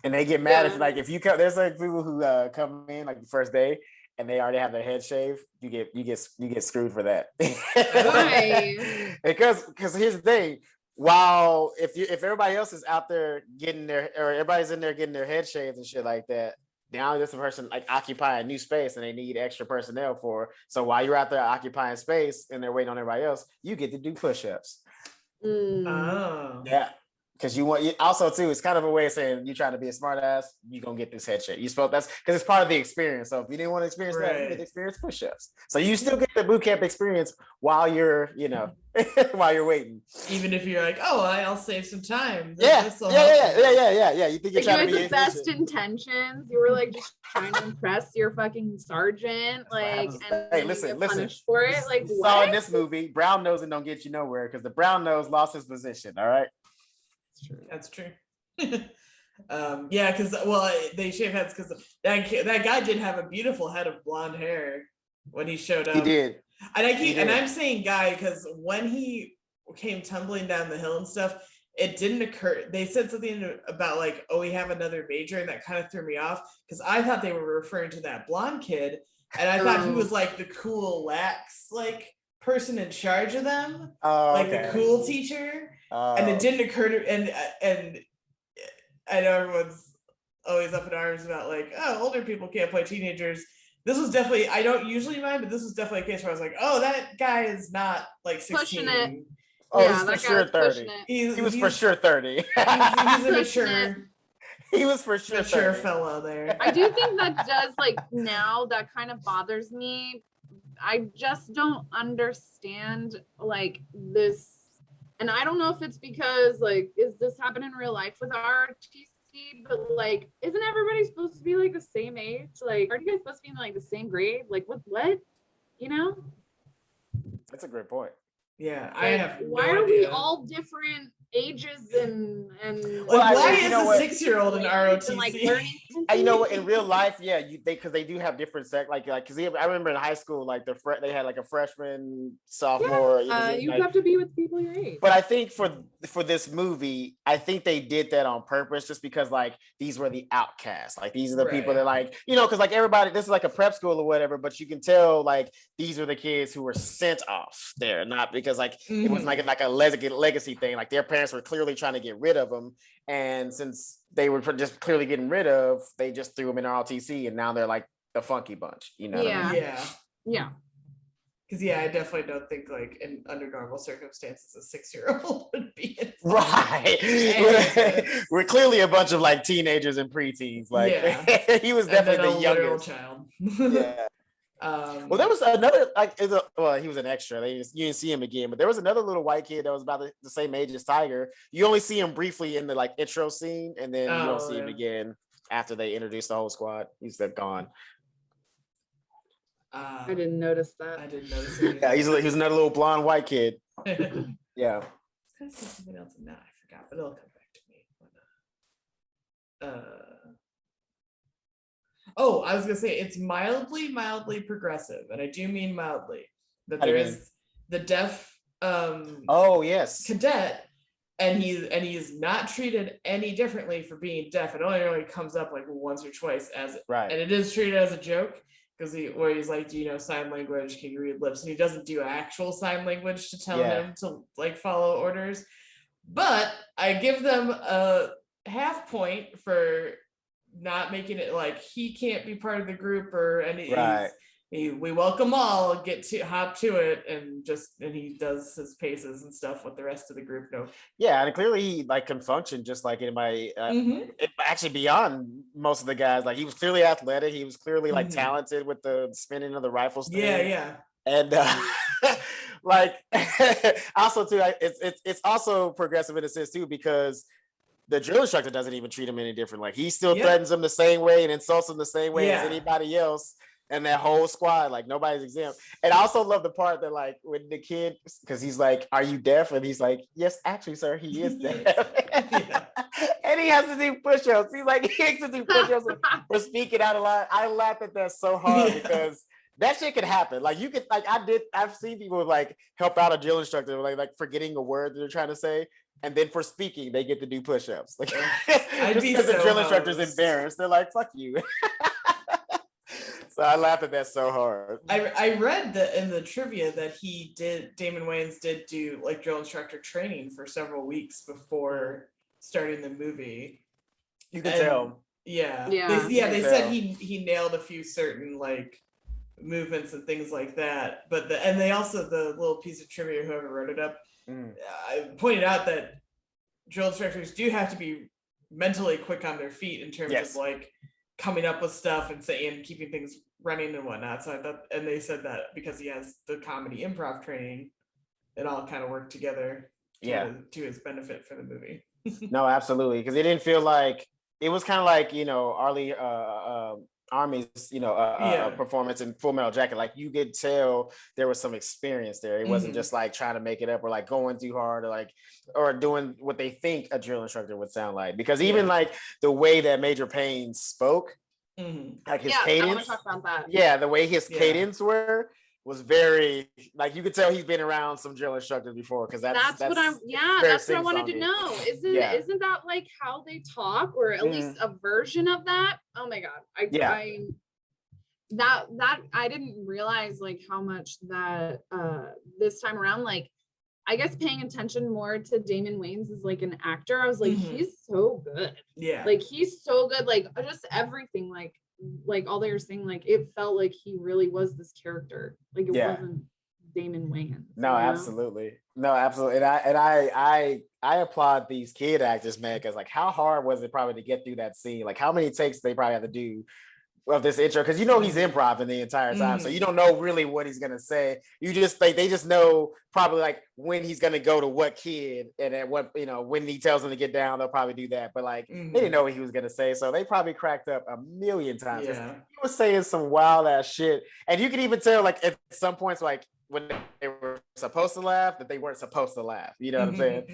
And they get mad
Yeah.
if you come. There's like people who come in like the first day and they already have their head shaved. You get screwed for that.
Why?
Because here's the thing. While if everybody else is out there everybody's in there getting their head shaved and shit like that, now this person like occupying a new space and they need extra personnel for. So while you're out there occupying space and they're waiting on everybody else, you get to do push-ups.
Oh.
Yeah. Because also too, it's kind of a way of saying you're trying to be a smart ass, you're gonna get this head shape. That's because it's part of the experience. So if you didn't want to experience that, you get to experience push-ups. So you still get the boot camp experience while you're, while you're waiting.
Even if you're like, oh, I'll save some time.
Yeah. You think you're
Like,
trying
you
to be
had the best intentions. You were like just trying to impress your fucking sergeant, like, and
hey,
you
listen.
get punished for it. Like,
you
what?
saw in this movie, brown nosing don't get you nowhere because the brown nose lost his position. All right.
That's true. Yeah, because they shave heads because that guy did have a beautiful head of blonde hair when he showed up.
He did.
And I'm saying guy because when he came tumbling down the hill and stuff, it didn't occur. They said something about like, oh, we have another major, and that kind of threw me off because I thought they were referring to that blonde kid, and I thought he was like the cool lax like person in charge of them, the cool teacher. And it didn't occur to and I know everyone's always up in arms about like, oh, older people can't play teenagers. This was definitely, I don't usually mind, but this was definitely a case where I was like, oh, that guy is not like 16.
Pushing it.
Oh, yeah, he's for sure 30. He was for sure 30.
He's a mature.
He was for sure
mature
30.
fellow there.
I do think that does, like, now that kind of bothers me. I just don't understand like this. And I don't know if it's because, like, is this happening in real life with ROTC? But, like, isn't everybody supposed to be, like, the same age? Like, aren't you guys supposed to be in, like, the same grade? Like, what? You know?
That's a great point.
Yeah,
like,
I have no
why are
idea.
we all different ages and
well, why
is
a 6-year-old in ROTC?
and, like, learning
in real life, yeah, because they do have different because I remember in high school, like they had like a freshman, sophomore.
You have to be with people your age.
But I think for this movie, I think they did that on purpose, just because like these were the outcasts, like these are the people that like because like everybody, this is like a prep school or whatever, but you can tell like these are the kids who were sent off there, not because like it was like a legacy thing. Like their parents were clearly trying to get rid of them, and since they were just clearly getting rid of, they just threw them in ROTC, and now they're like the funky bunch, what I mean?
Yeah.
Because I definitely don't think like under normal circumstances a 6-year-old would be
right. We're clearly a bunch of like teenagers and preteens. Like he was definitely the youngest
child.
Yeah. Well, there was another he was an extra. You didn't see him again, but there was another little white kid that was about the same age as Tiger. You only see him briefly in the like intro scene, and then you don't see him again after they introduced the whole squad. He's gone.
I didn't notice that.
I didn't notice it.
Yeah, he's another little blonde white kid. Yeah.
I was gonna say something else, and now I forgot, but it'll come back to me. Oh, I was gonna say it's mildly progressive, and I do mean mildly. That there is the deaf
yes,
cadet, and he's not treated any differently for being deaf. It only really comes up like once or twice and it is treated as a joke because he's like, do you know sign language? Can you read lips? And he doesn't do actual sign language to tell him to like follow orders. But I give them a half point for not making it like he can't be part of the group or any. We welcome all, hop to it, and he does his paces and stuff with the rest of the group. No.
Yeah, and clearly he like can function just like in my actually beyond most of the guys. Like he was clearly athletic. He was clearly like talented with the spinning of the rifle stand.
Yeah.
And like also too, it's also progressive in a sense too, because the drill instructor doesn't even treat him any different. Like he still threatens him the same way and insults him the same way as anybody else. And that whole squad, like nobody's exempt. And I also love the part that like when the kid, because he's like, "Are you deaf?" And he's like, "Yes, actually, sir, he is deaf." And he has to do push-ups. He's like, he has to do push-ups for speaking out loud. I laugh at that so hard because that shit could happen. Like you could, like I've seen people like help out a drill instructor, like forgetting a word that they're trying to say. And then for speaking, they get to do push-ups. Like just because the drill instructor's embarrassed, they're like, "Fuck you." So I laughed at that so hard.
I read that in the trivia that Damon Wayans did do like drill instructor training for several weeks before starting the movie.
You can tell.
Yeah. They said he nailed a few certain like movements and things like that. But they also, the little piece of trivia, whoever wrote it up, I pointed out that drill instructors do have to be mentally quick on their feet in terms of like coming up with stuff and keeping things running and whatnot. So I thought, and they said that because he has the comedy improv training, it all kind of worked together to his benefit for the movie.
No, absolutely. Because it didn't feel like, it was kind of like, Army's, performance in Full Metal Jacket. Like you could tell there was some experience there. It wasn't just like trying to make it up or like going too hard or doing what they think a drill instructor would sound like. Because even like the way that Major Payne spoke, like his cadence. I want to talk about that. Yeah, the way his cadence was very, like you could tell he's been around some drill instructors before, because that's what I wanted to know. Isn't
that like how they talk, or at least a version of that? Oh my god, I didn't realize like how much that this time around, like I guess paying attention more to Damon Wayans as like an actor, I was like, he's so good. Yeah, like he's so good, like just everything, like all they were saying, like it felt like he really was this character, like it wasn't Damon Wayans.
No, absolutely. And I applaud these kid actors, man, because like how hard was it probably to get through that scene? Like how many takes they probably have to do of this intro, because he's improv the entire time, so you don't know really what he's gonna say. You just they just know probably like when he's gonna go to what kid, and at what when he tells them to get down, they'll probably do that. But like they didn't know what he was gonna say, so they probably cracked up a million times. He was saying some wild ass shit, and you could even tell like at some points like when they were supposed to laugh that they weren't supposed to laugh. You know what I'm saying?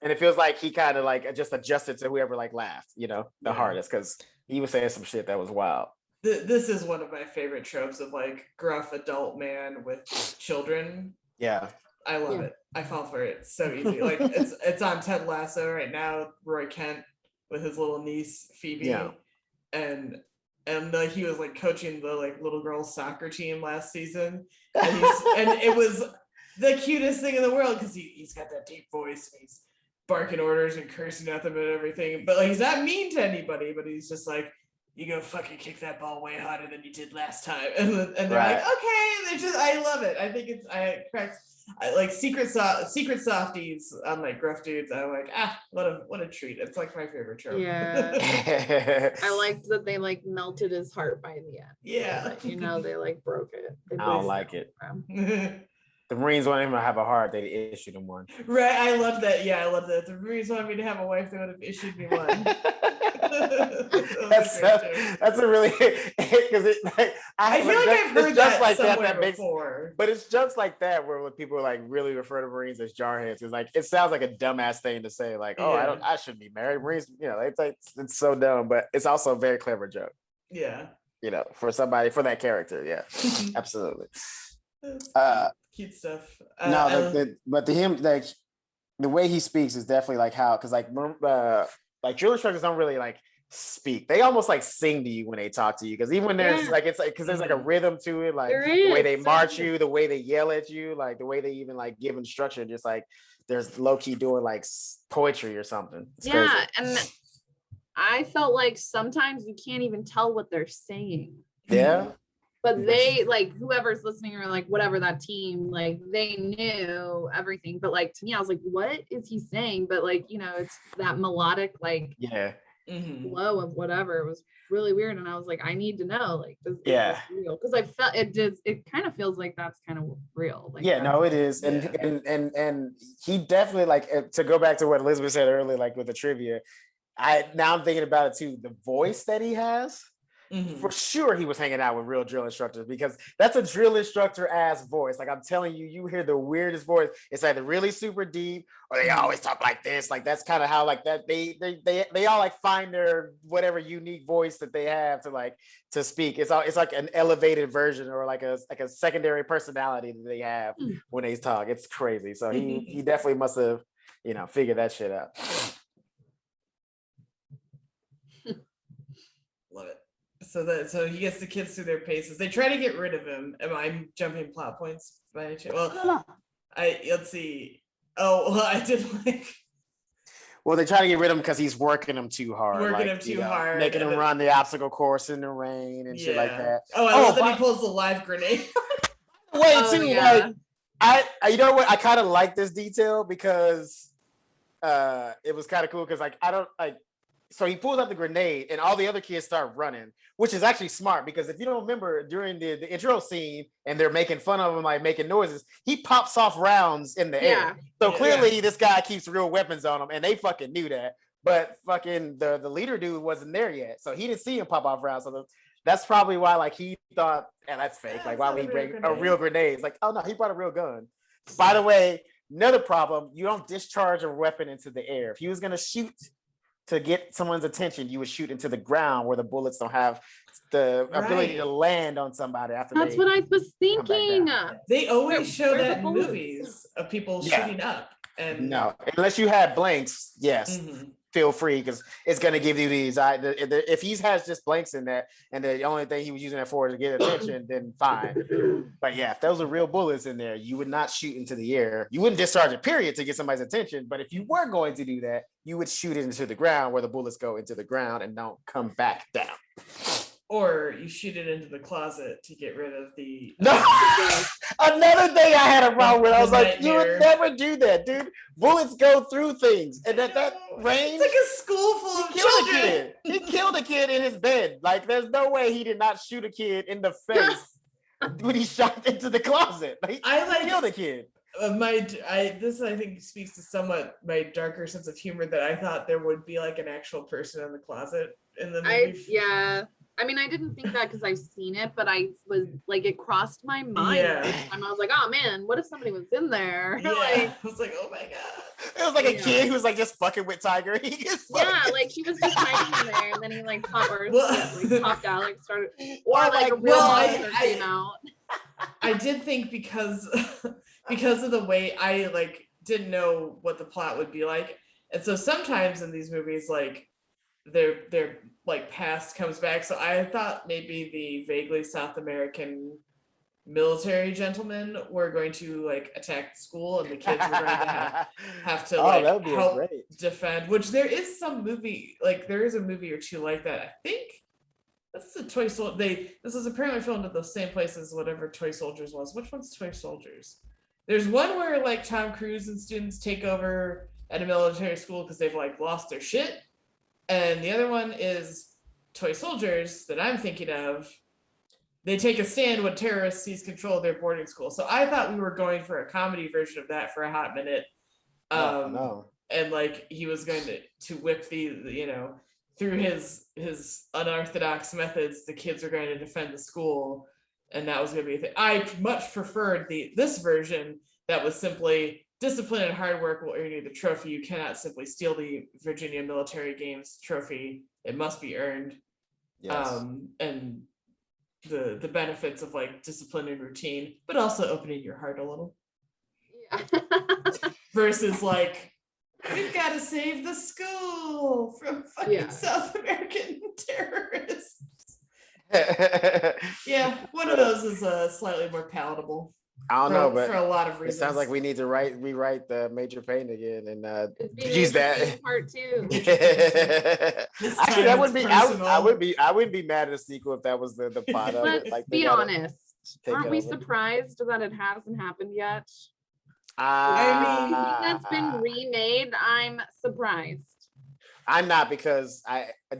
And it feels like he kind of like just adjusted to whoever like laughed, the hardest, because he was saying some shit that was wild.
This is one of my favorite tropes of like gruff adult man with children. Yeah, I love it. I fall for it so easy. Like it's on Ted Lasso right now. Roy Kent with his little niece Phoebe, and like he was like coaching the like little girls soccer team last season, and it was the cutest thing in the world because he's got that deep voice and he's barking orders and cursing at them and everything, but like he's not mean to anybody, but he's just like, "You go fucking kick that ball way harder than you did last time," and they're like, "Okay." And I love it. I think I like secret softies on like gruff dudes. I'm like, what a treat. It's like my favorite trope.
Yeah.
I liked that they like melted his heart by the end.
Yeah.
But, they like broke it.
I don't like it. The Marines want him to have a heart, they issued him one.
Right. I love that. Yeah, I love that. The Marines wanted me to have a wife, they would have issued me one.
That's a really, because
I feel like I've heard that like that before.
But it's jokes like that where when people like really refer to Marines as jarheads, it's like it sounds like a dumbass thing to say, like, I shouldn't be married. Marines, it's so dumb, but it's also a very clever joke.
Yeah.
For that character. Yeah. Absolutely.
Cute stuff.
But to him, like the way he speaks is definitely like how, because like drill instructors don't really like speak. They almost like sing to you when they talk to you, because even when there's like it's like because there's like a rhythm to it, like the way they march you, the way they yell at you, like the way they even like give instruction, just like there's low-key doing like poetry or something. It's crazy.
And I felt like sometimes you can't even tell what they're saying.
Yeah.
But they, like, whoever's listening or like whatever, that team, like they knew everything. But like to me, I was like, what is he saying? But like, it's that melodic, like flow of whatever. It was really weird, and I was like, I need to know, like, is
Yeah.
this real? Because I felt it kind of feels like that's kind of real. Like,
Yeah, no, it is. And
Yeah.
and he definitely, like, to go back to what Elizabeth said earlier, like with the trivia, I'm thinking about it too. The voice that he has, for sure he was hanging out with real drill instructors, because that's a drill instructor ass voice. Like, I'm telling you, you hear the weirdest voice. It's either really super deep, or they always talk like this. Like, that's kind of how, like, that they all like find their whatever unique voice that they have to speak. It's like an elevated version, or like a secondary personality that they have when they talk. It's crazy. So he definitely must have, figured that shit out.
Love it. So he gets the kids through their paces. They try to get rid of him. Am I jumping plot points by any chance? Well, let's see. Oh, well, I did like.
Well, they try to get rid of him because he's working them too hard.
Hard.
Making him run the obstacle course in the rain and shit like that.
Oh, I love that he pulls the live grenade.
Like, you know what? I kind of like this detail because it was kind of cool, because so he pulls out the grenade and all the other kids start running, which is actually smart, because if you don't remember, during the intro scene and they're making fun of him, like making noises, he pops off rounds in the air. So clearly this guy keeps real weapons on him, and they fucking knew that. But fucking the leader dude wasn't there yet, so he didn't see him pop off rounds. So that's probably why, like, he thought, that's fake. Like, why would he bring a real grenade? It's like, oh no, he brought a real gun. By the way, another problem, you don't discharge a weapon into the air. If he was gonna shoot to get someone's attention, you would shoot into the ground where the bullets don't have the ability to land on somebody after.
That's what I was thinking.
They always show that in movies of people shooting up. And
no, unless you have blanks, yes, feel free, because it's going to give you these. If he has just blanks in that, and the only thing he was using that for is to get attention, then fine. But yeah, if those are real bullets in there, you would not shoot into the air. You wouldn't discharge a period to get somebody's attention. But if you were going to do that, you would shoot it into the ground, where the bullets go into the ground and don't come back down.
Or you shoot it into the closet to get rid of the.
Another thing I had a problem with. I was like, you would never do that, dude. Bullets go through things, and that range.
It's like a school full of children.
He killed a kid in his bed. Like, there's no way he did not shoot a kid in the face when he shot into the closet. Like, he killed a kid.
This I think speaks to somewhat my darker sense of humor, that I thought there would be like an actual person in the closet in the movie.
I mean, I didn't think that because I've seen it, but I was like, it crossed my mind. And I was like, oh man, what if somebody was in there?
I was like, oh my god.
It was like a kid who was like just fucking with Tiger.
Like he was just hiding in there, and then he like popped out, like started, or like a real monster came out.
I did think because of the way I like didn't know what the plot would be like, and so sometimes in these movies, like their like past comes back. So I thought maybe the vaguely South American military gentlemen were going to like attack the school, and the kids were going to have to like help defend. Which there is some movie, like there is a movie or two like that. I think this is a Toy Soldier. This is apparently filmed at the same place as whatever Toy Soldiers was. Which one's Toy Soldiers? There's one where like Tom Cruise and students take over at a military school because they've like lost their shit. And the other one is Toy Soldiers that I'm thinking of. They take a stand when terrorists seize control of their boarding school. So I thought we were going for a comedy version of that for a hot minute. And like he was going to whip through his unorthodox methods, the kids are going to defend the school. And that was going to be a thing. I much preferred this version that was simply discipline and hard work will earn you the trophy. You cannot simply steal the Virginia Military Games trophy. It must be earned.
Yes.
And the benefits of like discipline and routine, but also opening your heart a little. Versus like, we've got to save the school from fucking South American terrorists. One of those is slightly more palatable.
I don't know, but
for a lot of reasons.
It sounds like we need to rewrite the Major Payne again and
use that part two.
Actually, that would be. I wouldn't be mad at a sequel if that was the plot of it.
Let's be honest. Aren't we surprised that it hasn't happened yet?
I mean,
that's been remade. I'm surprised.
I'm not because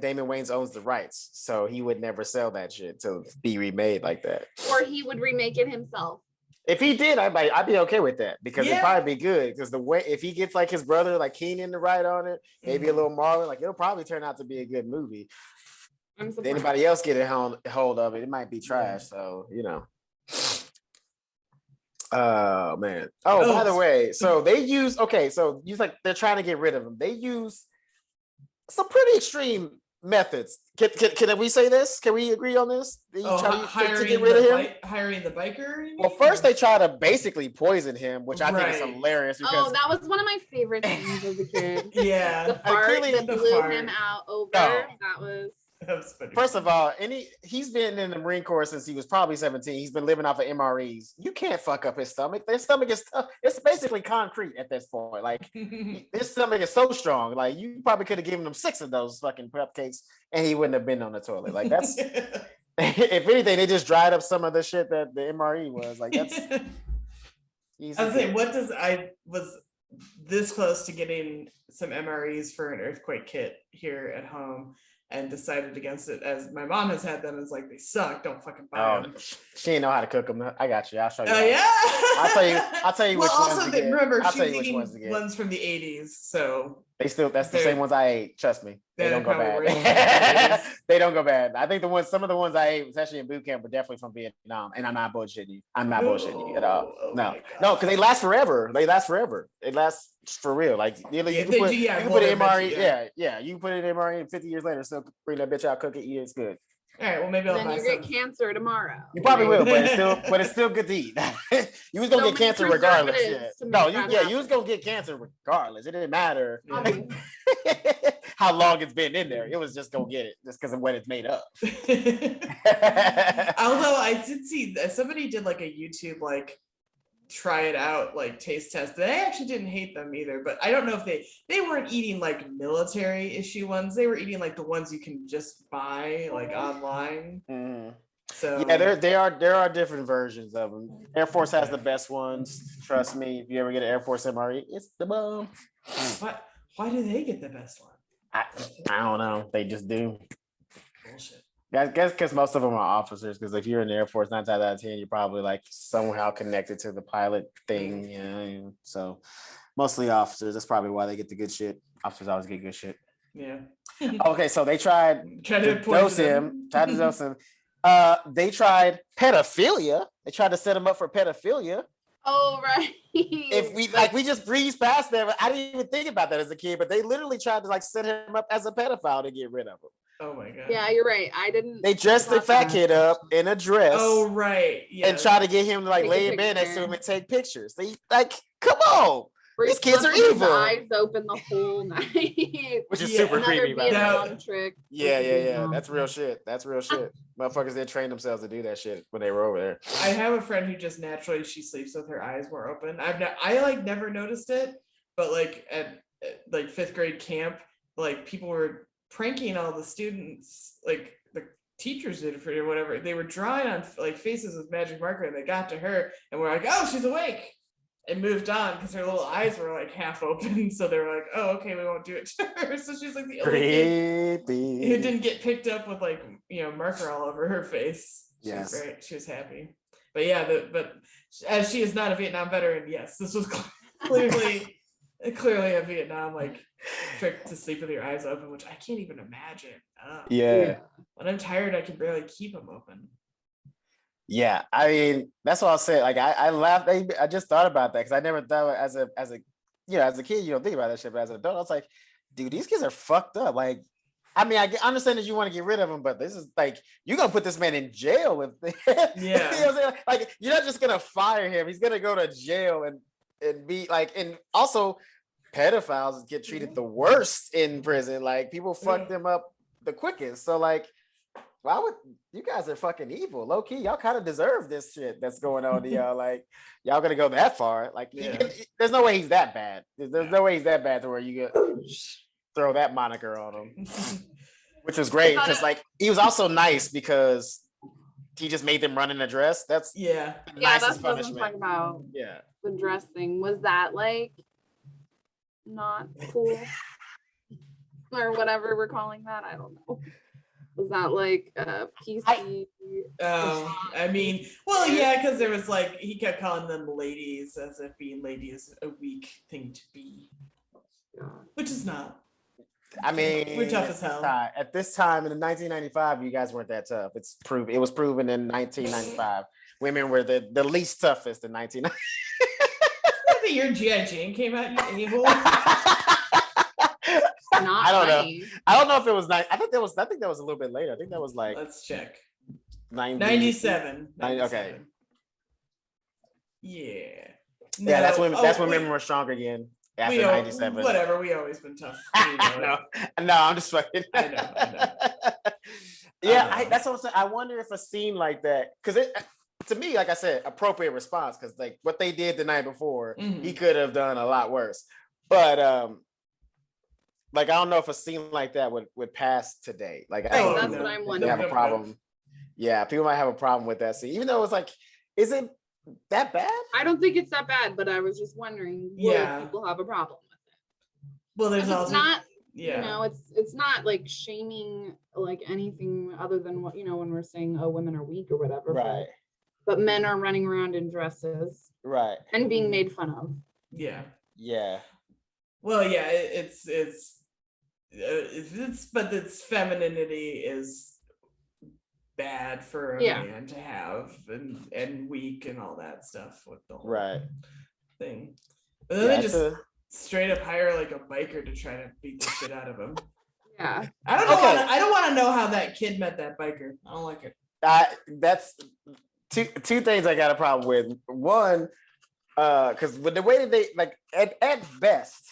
Damon Wayans owns the rights, so he would never sell that shit to be remade like that.
Or he would remake it himself.
If he did, I'd be okay with that because it'd
Yeah.
probably be good. Because the way if he gets like his brother, like Keenan, to write on it, maybe a little Marlon, like it'll probably turn out to be a good movie.
I'm
If
surprised.
anybody else get a hold of it, it might be trash. So Oh man. Oh, by the way, so they use so use like they're trying to get rid of him. They use some pretty extreme methods. Can we say this? Can we agree on this? They try to get rid of him.
Hiring the biker. You
Well,
mean?
first they try to basically poison him, which I think is
Right.
hilarious because
That was one of my favorite things as a kid.
Yeah.
The fart
clearly
that
the
blew
fart.
him out over.
No.
That was.
That was funny.
first of all, he's been in the Marine Corps since he was probably 17. He's been living off of MREs. You can't fuck up his stomach. Their stomach is tough. It's basically concrete at this point. Like his stomach is so strong. Like you probably could have given him 6 of those fucking cupcakes and he wouldn't have been on the toilet. Like that's if anything, they just dried up some of the shit that the MRE was. Like that's easy.
I was saying, I was this close to getting some MREs for an earthquake kit here at home and decided against it, as my mom has had them. It's like, they suck, don't fucking buy them.
She didn't know how to cook them. I got you. I'll show you.
Oh yeah.
I'll tell you
Well,
which ones
also
to get.
remember,
I'll
she's
tell you which
eating
ones to get.
ones from the 80s, so
That's the
they're-
same ones I ate. Trust me, they
they're
don't go
probably
bad.
original.
They don't go bad. I think some of the ones I ate, especially in boot camp, were definitely from Vietnam. And I'm not bullshitting you. I'm not bullshitting you at all.
Oh
No,
my
no,
God.
because they last forever. They last forever. It lasts for real. Like you
Yeah,
can
they
put,
do, yeah,
you can
hold
put
it,
an MRE.
yeah.
Yeah, you can put it in MRE, and 50 years later, still bring that bitch out, cook it, eat it. It's good.
All right, well, maybe I'll
Then
buy
you
some.
get cancer tomorrow.
You probably will, but it's still good to eat. You was gonna
So
get
many
cancer regardless. Yeah.
preservatives to
No,
make that
you was gonna get cancer regardless. It didn't matter
Obviously.
how long it's been in there. It was just gonna get it just because of what it's made of.
Although I did see that somebody did like a YouTube like try it out, like taste test. They actually didn't hate them either, but I don't know if they weren't eating like military issue ones. They were eating like the ones you can just buy like online.
Mhm.
So
Yeah, there are different versions of them. Air Force has the best ones. Trust me, if you ever get an Air Force MRE, it's the bomb.
why do they get the best one?
I don't know. They just do.
Bullshit.
I guess because most of them are officers. Because if you're in the Air Force, 9 times out of 10, you're probably like somehow connected to the pilot thing. Yeah, so mostly officers. That's probably why they get the good shit. Officers always get good shit.
Yeah.
Okay, so they tried
Try
to
to
dose
poison
him. Tried to dose him. They tried pedophilia. They tried to set him up for pedophilia.
Oh, right.
If we just breezed past that, I didn't even think about that as a kid, but they literally tried to like set him up as a pedophile to get rid of him.
Oh my god.
Yeah, you're right. I didn't.
They dressed the fat kid up in a dress.
Oh right. Yeah.
And try to get him to like
Take a
lay in bed next to
picture.
him and take pictures. They like, come on,
Where
these
he
kids
slept
are
with his
evil.
Eyes open the whole night.
Which is
Yeah.
super
Another
creepy. By the way.
Vietnam trick.
Yeah. That's real shit. That's real shit. Motherfuckers did train themselves to do that shit when they were over there.
I have a friend who just naturally she sleeps with her eyes more open. I like never noticed it, but like at like 5th grade camp, like people were pranking all the students, like the teachers did for it or whatever. They were drawing on like faces with magic marker, and they got to her and we're like, oh, she's awake, and moved on because her little eyes were like half open. So they were like, oh, okay, we won't do it to her. So she's like the only kid
Creepy.
who didn't get picked up with like, you know, marker all over her face.
Yes.
She was happy. But yeah, but as she is not a Vietnam veteran, yes, this was clearly a Vietnam like trick to sleep with your eyes open, which I can't even imagine.
Yeah.
When I'm tired, I can barely keep them open.
Yeah, I mean, that's what I'll say. Like, I laughed. I just thought about that because I never thought as a as a kid, you don't think about that shit. But as an adult, I was like, dude, these kids are fucked up. Like, I mean, I understand that you want to get rid of him, but this is like, you're gonna put this man in jail if
Yeah.
you know what I'm saying? Like, you're not just gonna fire him. He's gonna go to jail and be like, and also pedophiles get treated the worst in prison. Like, people fuck them up the quickest. So like, why would you guys are fucking evil, low key? Y'all kind of deserve this shit that's going on to y'all. Like, y'all gonna go that far? Like, there's no way he's that bad. There's no way he's that bad to where you could throw that moniker on him, which was great because like he was also nice because he just made them run in a dress. That's the
Yeah,
nicest
that's what I'm
punishment.
talking about.
Yeah.
The dress thing. Was that like not cool? or whatever we're calling that. I don't know. Was that like PC?
I mean, well, yeah, because there was like he kept calling them ladies as if being lady is a weak thing to be, which is not.
I mean,
we're tough as hell.
At this time in 1995, you guys weren't that tough. It was proven in 1995. Women were the least toughest in 1990.
The year G.I. Jane came out, you evil.
I
don't know. I don't know if it was I think that was a little bit later. I think that was like
let's check.
97.
97.
Okay.
Yeah.
No, yeah, that's when women were strong again. After 97.
Whatever, we always been tough.
No, I'm just fucking.
I know.
Yeah, that's what I'm saying. I wonder if a scene like that, because to me, like I said, appropriate response, because like what they did the night before, he could have done a lot worse. But like I don't know if a scene like that would pass today. Like
that's what I'm wondering.
Have a problem. Yeah, people might have a problem with that scene, even though it's like, is it that bad?
I don't think it's that bad, but I was just wondering, would people have a problem with it?
Well, there's also
not, you know, it's not like shaming like anything other than what, you know, when we're saying, oh, women are weak or whatever.
Right.
But men are running around in dresses.
Right.
And being made fun of.
Yeah.
Yeah.
Well, yeah, but its femininity is bad for a man to have and weak and all that stuff with the whole thing. But then they just straight up hire like a biker to try to beat the shit out of him.
Yeah.
I don't want to know how that kid met that biker. I don't like it.
That's two things I got a problem with. One, because with the way that they like at best,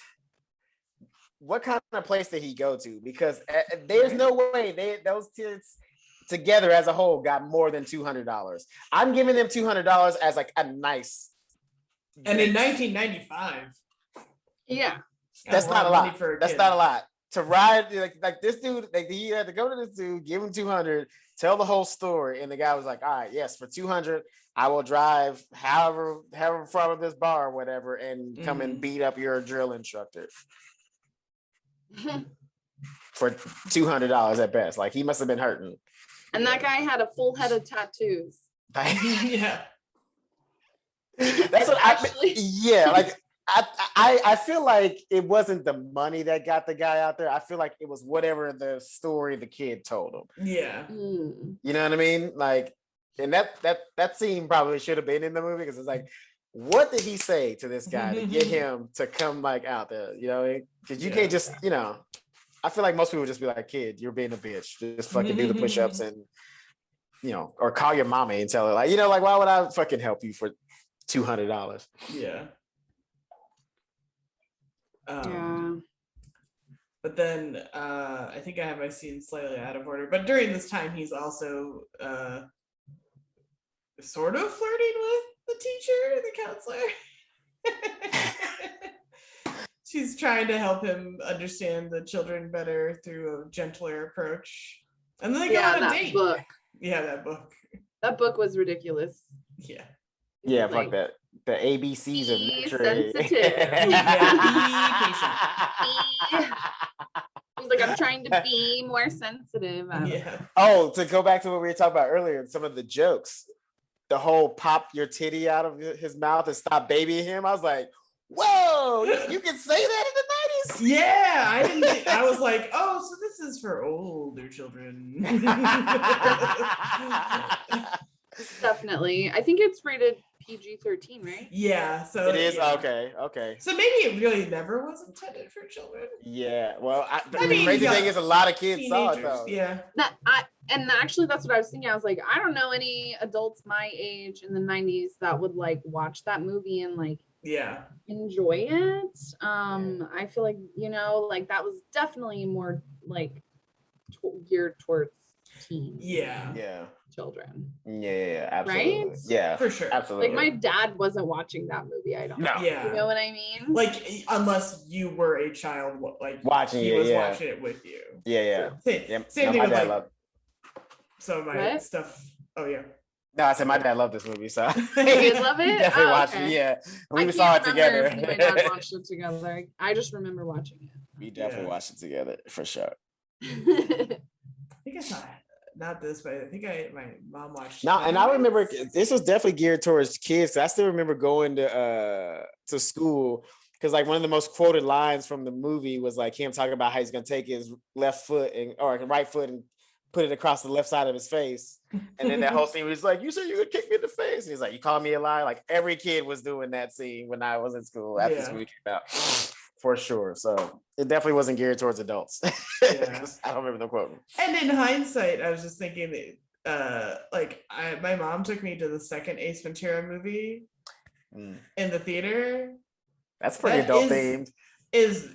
what kind of place did he go to? Because there's no way those kids together as a whole got more than $200. I'm giving them $200 as like a nice.
And in 1995.
Yeah.
That's not a lot. That's not a lot. To ride like this dude, like he had to go to this dude, give him 200, tell the whole story, and the guy was like, "All right, yes, for 200, I will drive however far of this bar or whatever, and come and beat up your drill instructor." For $200 at best. Like he must have been hurting.
And that guy had a full head of tattoos.
Yeah.
That's what actually. Yeah, like I feel like it wasn't the money that got the guy out there. I feel like it was whatever the story the kid told him.
Yeah.
You know what I mean? Like, and that scene probably should have been in the movie, because it's like, what did he say to this guy to get him to come like out there? You know, because you can't just, you know, I feel like most people would just be like, "Kid, you're being a bitch. Just fucking do the push-ups and, you know, or call your mommy and tell her, like, you know, like, why would I fucking help you for $200?"
Yeah.
Yeah.
But then I think I have my scene slightly out of order. But during this time, he's also sort of flirting with the teacher, the counselor. She's trying to help him understand the children better through a gentler approach. And then they go on a date.
Book.
Yeah, that book.
That book was ridiculous.
Yeah.
Yeah, fuck that. The ABCs of nurturing.
Sensitive.
Yeah, be patient.
He's like, I'm trying to be more sensitive.
Yeah.
Oh, to go back to what we were talking about earlier, some of the jokes, the whole pop your titty out of his mouth and stop babying him. I was like, whoa, you can say that in the 90s?
Yeah, I didn't think, I was like, oh, so this is for older children.
Definitely. I think it's rated PG-13, right?
Yeah, so
it is.
yeah.
Okay.
So maybe it really never was intended for children.
Yeah. Well, the
mean,
crazy thing is a lot of kids saw it though.
Yeah.
And actually, that's what I was thinking. I was like, I don't know any adults my age in the 90s that would like watch that movie and like enjoy it. I feel like, you know, like that was definitely more like geared towards teens.
Yeah.
Children.
Yeah, absolutely.
Right?
Yeah,
for sure.
Absolutely.
Like my dad wasn't watching that movie. I don't know.
Yeah.
You know what I mean?
Like unless you were a child, like
watching
he
it,
was watching it with you.
Yeah.
Same thing with like some of my stuff. Oh yeah.
No, I said my dad loved this movie, so
you did love it?
Definitely watched it. Yeah, we saw it together.
My dad watched it together. I just remember watching it.
We definitely watched it together for sure.
I think I saw not this, but I think my mom watched.
Now, and I remember this was definitely geared towards kids. I still remember going to school because like one of the most quoted lines from the movie was like him talking about how he's gonna take his left foot or right foot and put it across the left side of his face. And then that whole scene was like, "You said you would kick me in the face." And he's like, "You called me a lie." Like every kid was doing that scene when I was in school after this movie came out. For sure. So it definitely wasn't geared towards adults. I don't remember the quote.
And in hindsight, I was just thinking that my mom took me to the second Ace Ventura movie in the theater.
That's pretty adult themed.
Is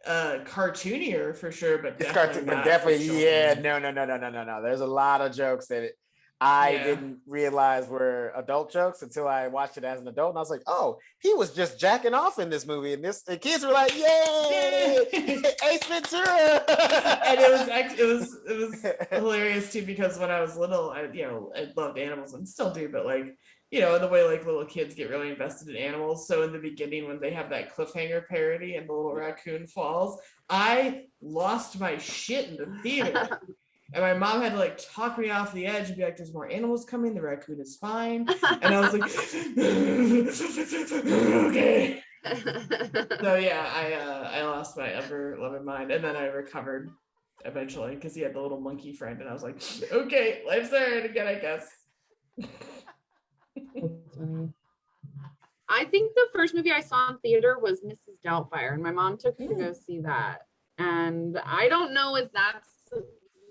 cartoonier for sure, but
it's
definitely
cartoon, but definitely no. There's a lot of jokes that I didn't realize were adult jokes until I watched it as an adult, and I was like, "Oh, he was just jacking off in this movie." And the kids were like, "Yay, Ace Ventura!"
And it was hilarious too, because when I was little, I loved animals and still do, but like, in the way like little kids get really invested in animals. So in the beginning, when they have that cliffhanger parody and the little raccoon falls, I lost my shit in the theater. And my mom had to like talk me off the edge and be like, "There's more animals coming. The raccoon is fine." And I was like, "Okay." So yeah, I lost my ever loving mind, and then I recovered eventually because he had the little monkey friend, and I was like, "Okay, life's alright again, I guess."
That's funny. I think the first movie I saw in theater was Mrs. Doubtfire, and my mom took me to go see that. And I don't know if that's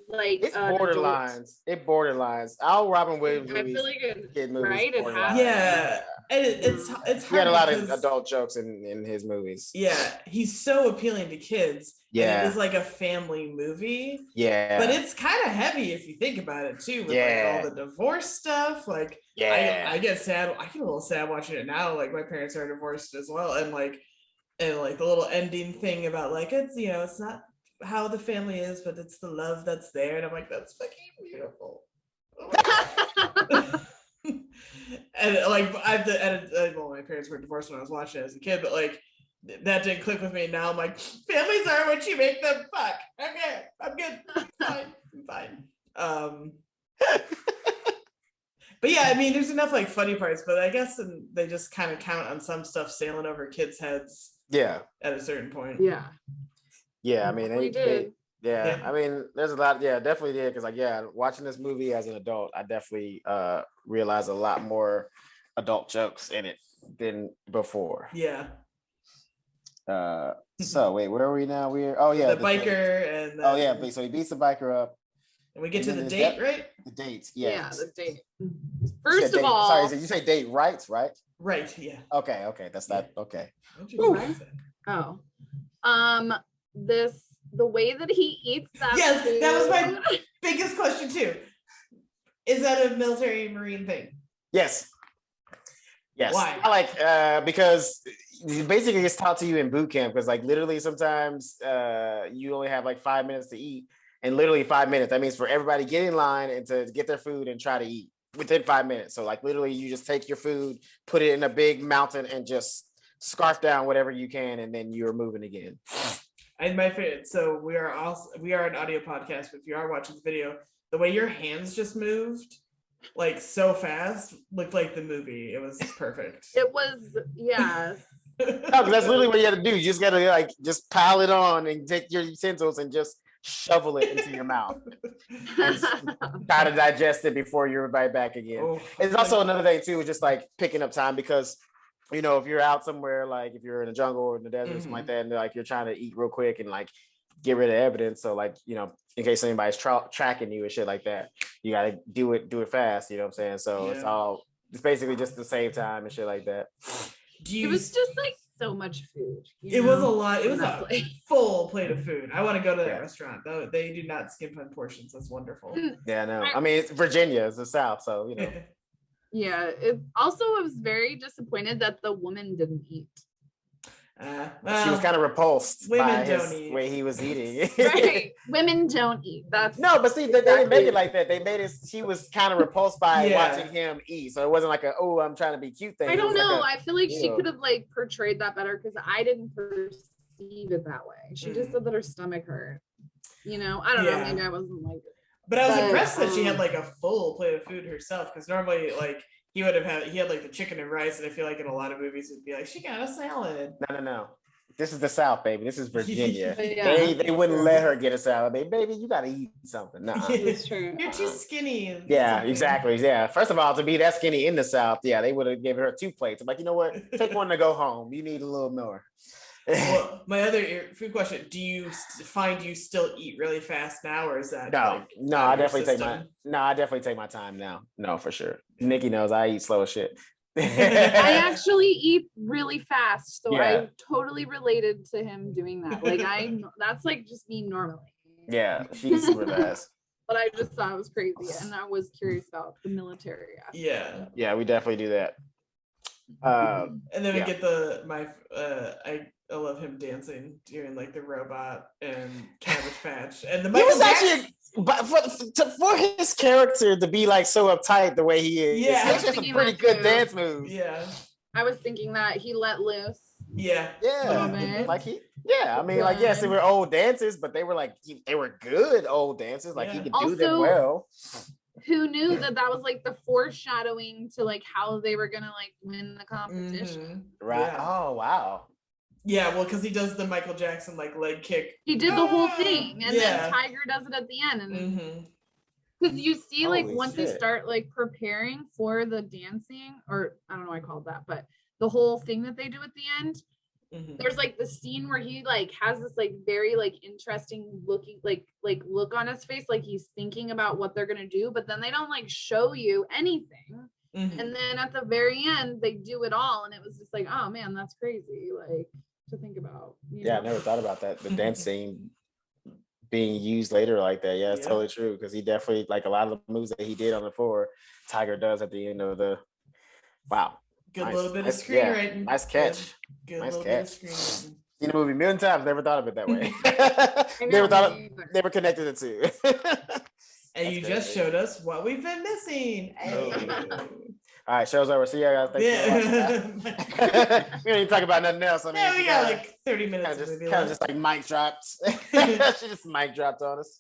like
it's borderlines. It borderlines. All Robin Williams
I feel like
kid movies.
Right? It has.
Yeah, and it's hard.
He had a lot of adult jokes in his movies.
Yeah, he's so appealing to kids.
Yeah,
and it is like a family movie.
Yeah,
but it's kind of heavy if you think about it too, with like all the divorce stuff. Like, I get sad. I get a little sad watching it now. Like my parents are divorced as well, and like the little ending thing about like it's it's not how the family is, but it's the love that's there, and I'm like, that's fucking beautiful. And like well, my parents were divorced when I was watching it as a kid, but like that didn't click with me. Now I'm like, families are what you make them. Fuck. Okay, I'm good. I'm fine. But yeah, I mean, there's enough like funny parts, but I guess they just kind of count on some stuff sailing over kids' heads.
Yeah.
At a certain point.
Yeah.
Yeah, I mean, I mean, there's a lot. Yeah, definitely did, because like, watching this movie as an adult, I definitely realized a lot more adult jokes in it than before.
Yeah.
So wait, where are we now?
The biker and
so he beats the biker up.
And we get to the date, right?
The dates,
yeah, the date. First of all,
sorry, did you say date rights, right?
Right, yeah.
Okay, that's that. Okay.
Oh, the way that he eats that.
Yes,
food.
that was my biggest question too. Is that a military Marine thing?
Yes.
Why?
I like because basically it's taught to you in boot camp, because like literally sometimes you only have like 5 minutes to eat, and literally 5 minutes, that means for everybody get in line and to get their food and try to eat within 5 minutes. So like literally you just take your food, put it in a big mountain, and just scarf down whatever you can, and then you're moving again.
And my favorite, so we are an audio podcast, but if you are watching the video, the way your hands just moved like so fast looked like the movie. It was perfect.
It was, yes.
No, because that's literally what you have to do. You just gotta like just pile it on and take your utensils and just shovel it into your mouth and try to digest it before you're right back again. Oh, it's also another thing too, just like picking up time, because if you're out somewhere, like if you're in the jungle or in the desert or something like that, and like you're trying to eat real quick and like get rid of evidence, so like in case anybody's tracking you and shit like that, you gotta do it fast. You know what I'm saying? So it's basically just to save time and shit like that.
It was just like so much food.
It was a lot. It was a full plate of food. I want to go to that restaurant. Though they do not skimp on portions. That's wonderful.
Yeah, no. I mean, it's Virginia, it's the South, so
Yeah. It also, I was very disappointed that the woman didn't eat.
She was kind of repulsed by his way he was eating.
Right. Women don't eat. That's
but see, they didn't make it like that. They made it, she was kind of repulsed by watching him eat. So it wasn't like I'm trying to be cute thing.
I don't know. I feel like she could have like portrayed that better, because I didn't perceive it that way. She just said that her stomach hurt. You know, I don't know. Maybe I wasn't like.
But I was impressed that she had like a full plate of food herself, because normally like he had like the chicken and rice, and I feel like in a lot of movies it'd be like she got a salad.
No. This is the South, baby. This is Virginia.
Yeah.
They wouldn't let her get a salad. Baby, you gotta eat something. Nah.
It's true.
You're too skinny.
Yeah, exactly. Yeah. First of all, to be that skinny in the South, yeah, they would have given her 2 plates. I'm like, you know what? Take one to go home. You need a little more.
Well, my other food question: do you find you still eat really fast now, or is that
No, I definitely take my time now. No, for sure. Nikki knows I eat slow as shit.
I actually eat really fast, so
Yeah.
I totally related to him doing that. Like that's like just me normally.
Yeah, she's super fast.
But I just thought it was crazy, and I was curious about the military aspect.
Yeah, we definitely do that.
And then we get I love him dancing, doing like the robot and Cabbage Patch, and the
He
Michael
was
Jackson.
actually, but for his character to be like so uptight the way he is,
Yeah.
he's actually some pretty good dance moves.
Yeah,
I was thinking that he let loose.
yeah.
Like I mean, like yes, they were old dancers, but they were like they were good old dancers. Like he could do them
Also,
well.
Who knew that was like the foreshadowing to like how they were gonna like win the competition?
Right.
Yeah.
Oh wow.
Yeah, well, because he does the Michael Jackson like leg kick.
He did the whole thing, and then Tiger does it at the end, and because you see like
Holy
once they
shit.
start like preparing for the dancing, or I don't know why I called that, but the whole thing that they do at the end, there's like the scene where he like has this like very like interesting looking like look on his face, like he's thinking about what they're gonna do, but then they don't like show you anything. And then at the very end they do it all, and it was just like, oh man, that's crazy, like to think about.
Yeah, I never thought about that. The dance scene being used later like that. Yeah, it's totally true, because he definitely, like a lot of the moves that he did on the floor, Tiger does at the end of the
Good
nice.
little bit of
Nice,
screenwriting.
nice catch.
Good
Nice
little
catch.
bit of screenwriting.
Seen the movie a million times, never thought of it that way. Never connected the two.
And you just showed us what we've been missing.
All right, show's over. See you guys. Thanks for watching. We don't even talk about nothing else. I mean,
Yeah, we got like 30 minutes.
kind of just like mic drops. She just mic dropped on us.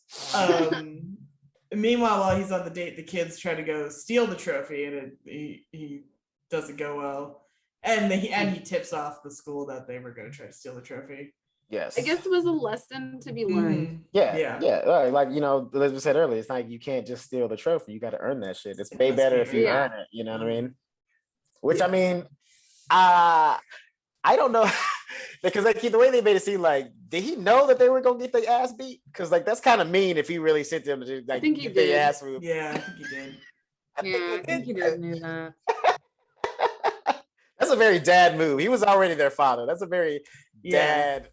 Meanwhile, while he's on the date, the kids try to go steal the trophy, and he doesn't go well. And he tips off the school that they were going to try to steal the trophy.
Yes.
I guess it was a lesson to be learned.
Yeah. Like, you know, Elizabeth said earlier, it's like you can't just steal the trophy. You got to earn that shit. It's way better if you earn it. You know what I mean? Which I mean, I don't know, because like the way they made it seem like, did he know that they were gonna get their ass beat? Because like that's kind of mean if he really sent them to like get their ass moved.
Yeah, I think he did.
I think he did knew that.
That's a very dad move. He was already their father. That's a very dad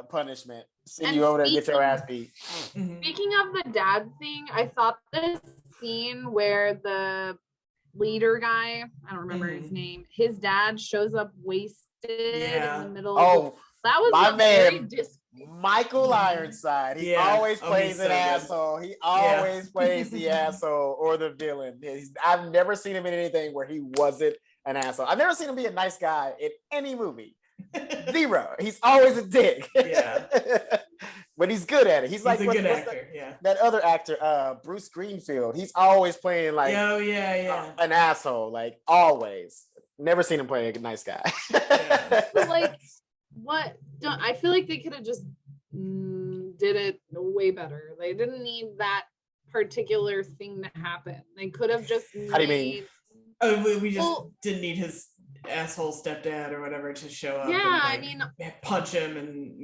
punishment. Send you over there and get your ass beat.
Speaking of the dad thing, I thought this scene where the leader guy, I don't remember his name, his dad shows up wasted in the middle. That was
my man,
very
Michael Ironside. He always plays an asshole. He always plays the asshole or the villain. I've never seen him in anything where he wasn't an asshole. I've never seen him be a nice guy in any movie. Zero. He's always a dick. Yeah. But he's good at it. He's like
a good actor.
That other actor, Bruce Greenfield. He's always playing like an asshole. Like always. Never seen him play a nice guy.
But like, I feel like they could have just did it way better. They didn't need that particular thing to happen. They could have just
How do you mean?
Oh, we just didn't need his asshole stepdad or whatever to show up.
Yeah,
and, like,
I mean,
punch him, and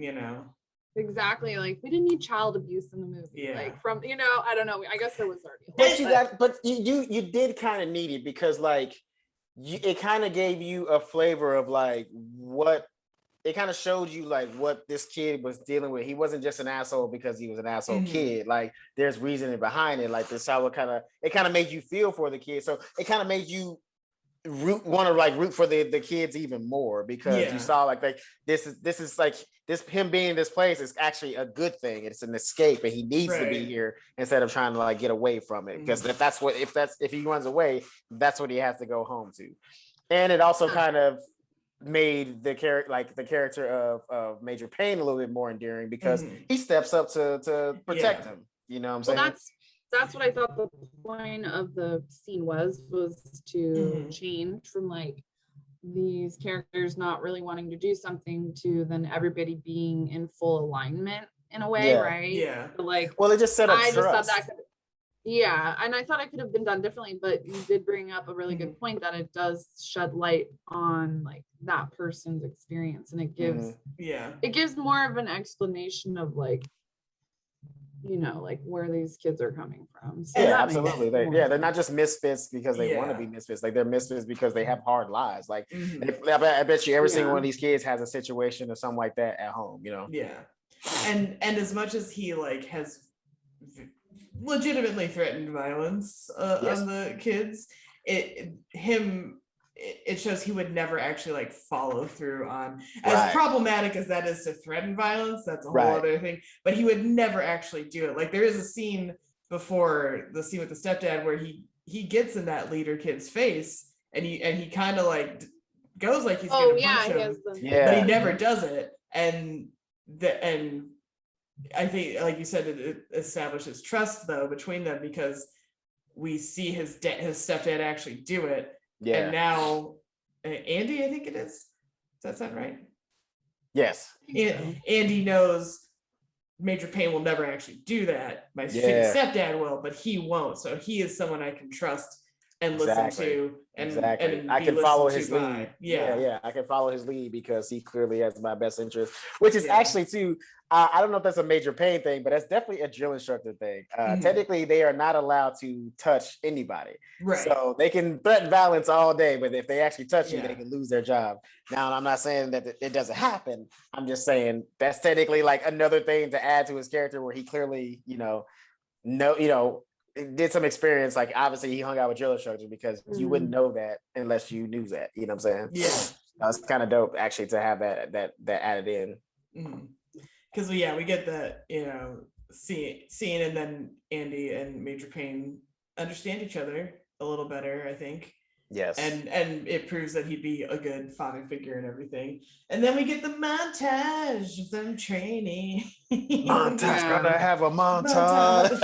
exactly. Like we didn't need child abuse in the movie.
Yeah.
Like from I don't know. I guess there was already.
But you did kind of need it, because like it kind of gave you a flavor of like what it kind of showed you, like what this kid was dealing with. He wasn't just an asshole because he was an asshole kid. Like there's reasoning behind it. Like this how it kind of made you feel for the kid. So it kind of made you root for the kids even more, because you saw like this is like him being in this place is actually a good thing. It's an escape, and he needs to be here instead of trying to like get away from it. Because if he runs away, that's what he has to go home to. And it also kind of made the character of Major Payne a little bit more endearing because he steps up to protect him. You know what I'm saying?
Well, that's what I thought the point of the scene was to change from like these characters not really wanting to do something to then everybody being in full alignment in a way, right?
Yeah.
But like,
well, it just set up
I
trust.
just thought that could, yeah, and I thought it could have been done differently, but you did bring up a really good point that it does shed light on like that person's experience, and it gives it gives more of an explanation of like, you know, like where these kids are coming from. So
yeah, absolutely. They're not just misfits because they want to be misfits. Like they're misfits because they have hard lives. Like I bet you every single one of these kids has a situation or something like that at home. You know.
Yeah, and as much as he like has legitimately threatened violence on the kids, it shows he would never actually like follow through on, as problematic as that is to threaten violence. That's a whole other thing, but he would never actually do it. Like there is a scene before the scene with the stepdad where he gets in that leader kid's face and he kind of like goes like he's gonna punch him, but he never does it. And I think, like you said, it establishes trust though between them because we see his stepdad actually do it. Yeah. And now Andy, I think it is. Does that sound right?
Yes.
Andy knows Major Payne will never actually do that. My stepdad will, but he won't. So he is someone I can trust and listen to, and
I can follow his lead. Yeah, I can follow his lead because he clearly has my best interest, which is actually too. I don't know if that's a Major Payne thing, but that's definitely a drill instructor thing. Technically, they are not allowed to touch anybody, so they can threaten violence all day, but if they actually touch you, they can lose their job. Now, I'm not saying that it doesn't happen. I'm just saying that's technically like another thing to add to his character, where he clearly, did some experience. Like obviously, he hung out with drill instructors because you wouldn't know that unless you knew that. You know what I'm saying? Yeah, it's kind of dope actually to have that added in.
Because we get that, scene, and then Andy and Major Payne understand each other a little better, I think.
Yes.
And it proves that he'd be a good father figure and everything. And then we get the montage of them training.
Gotta have a montage.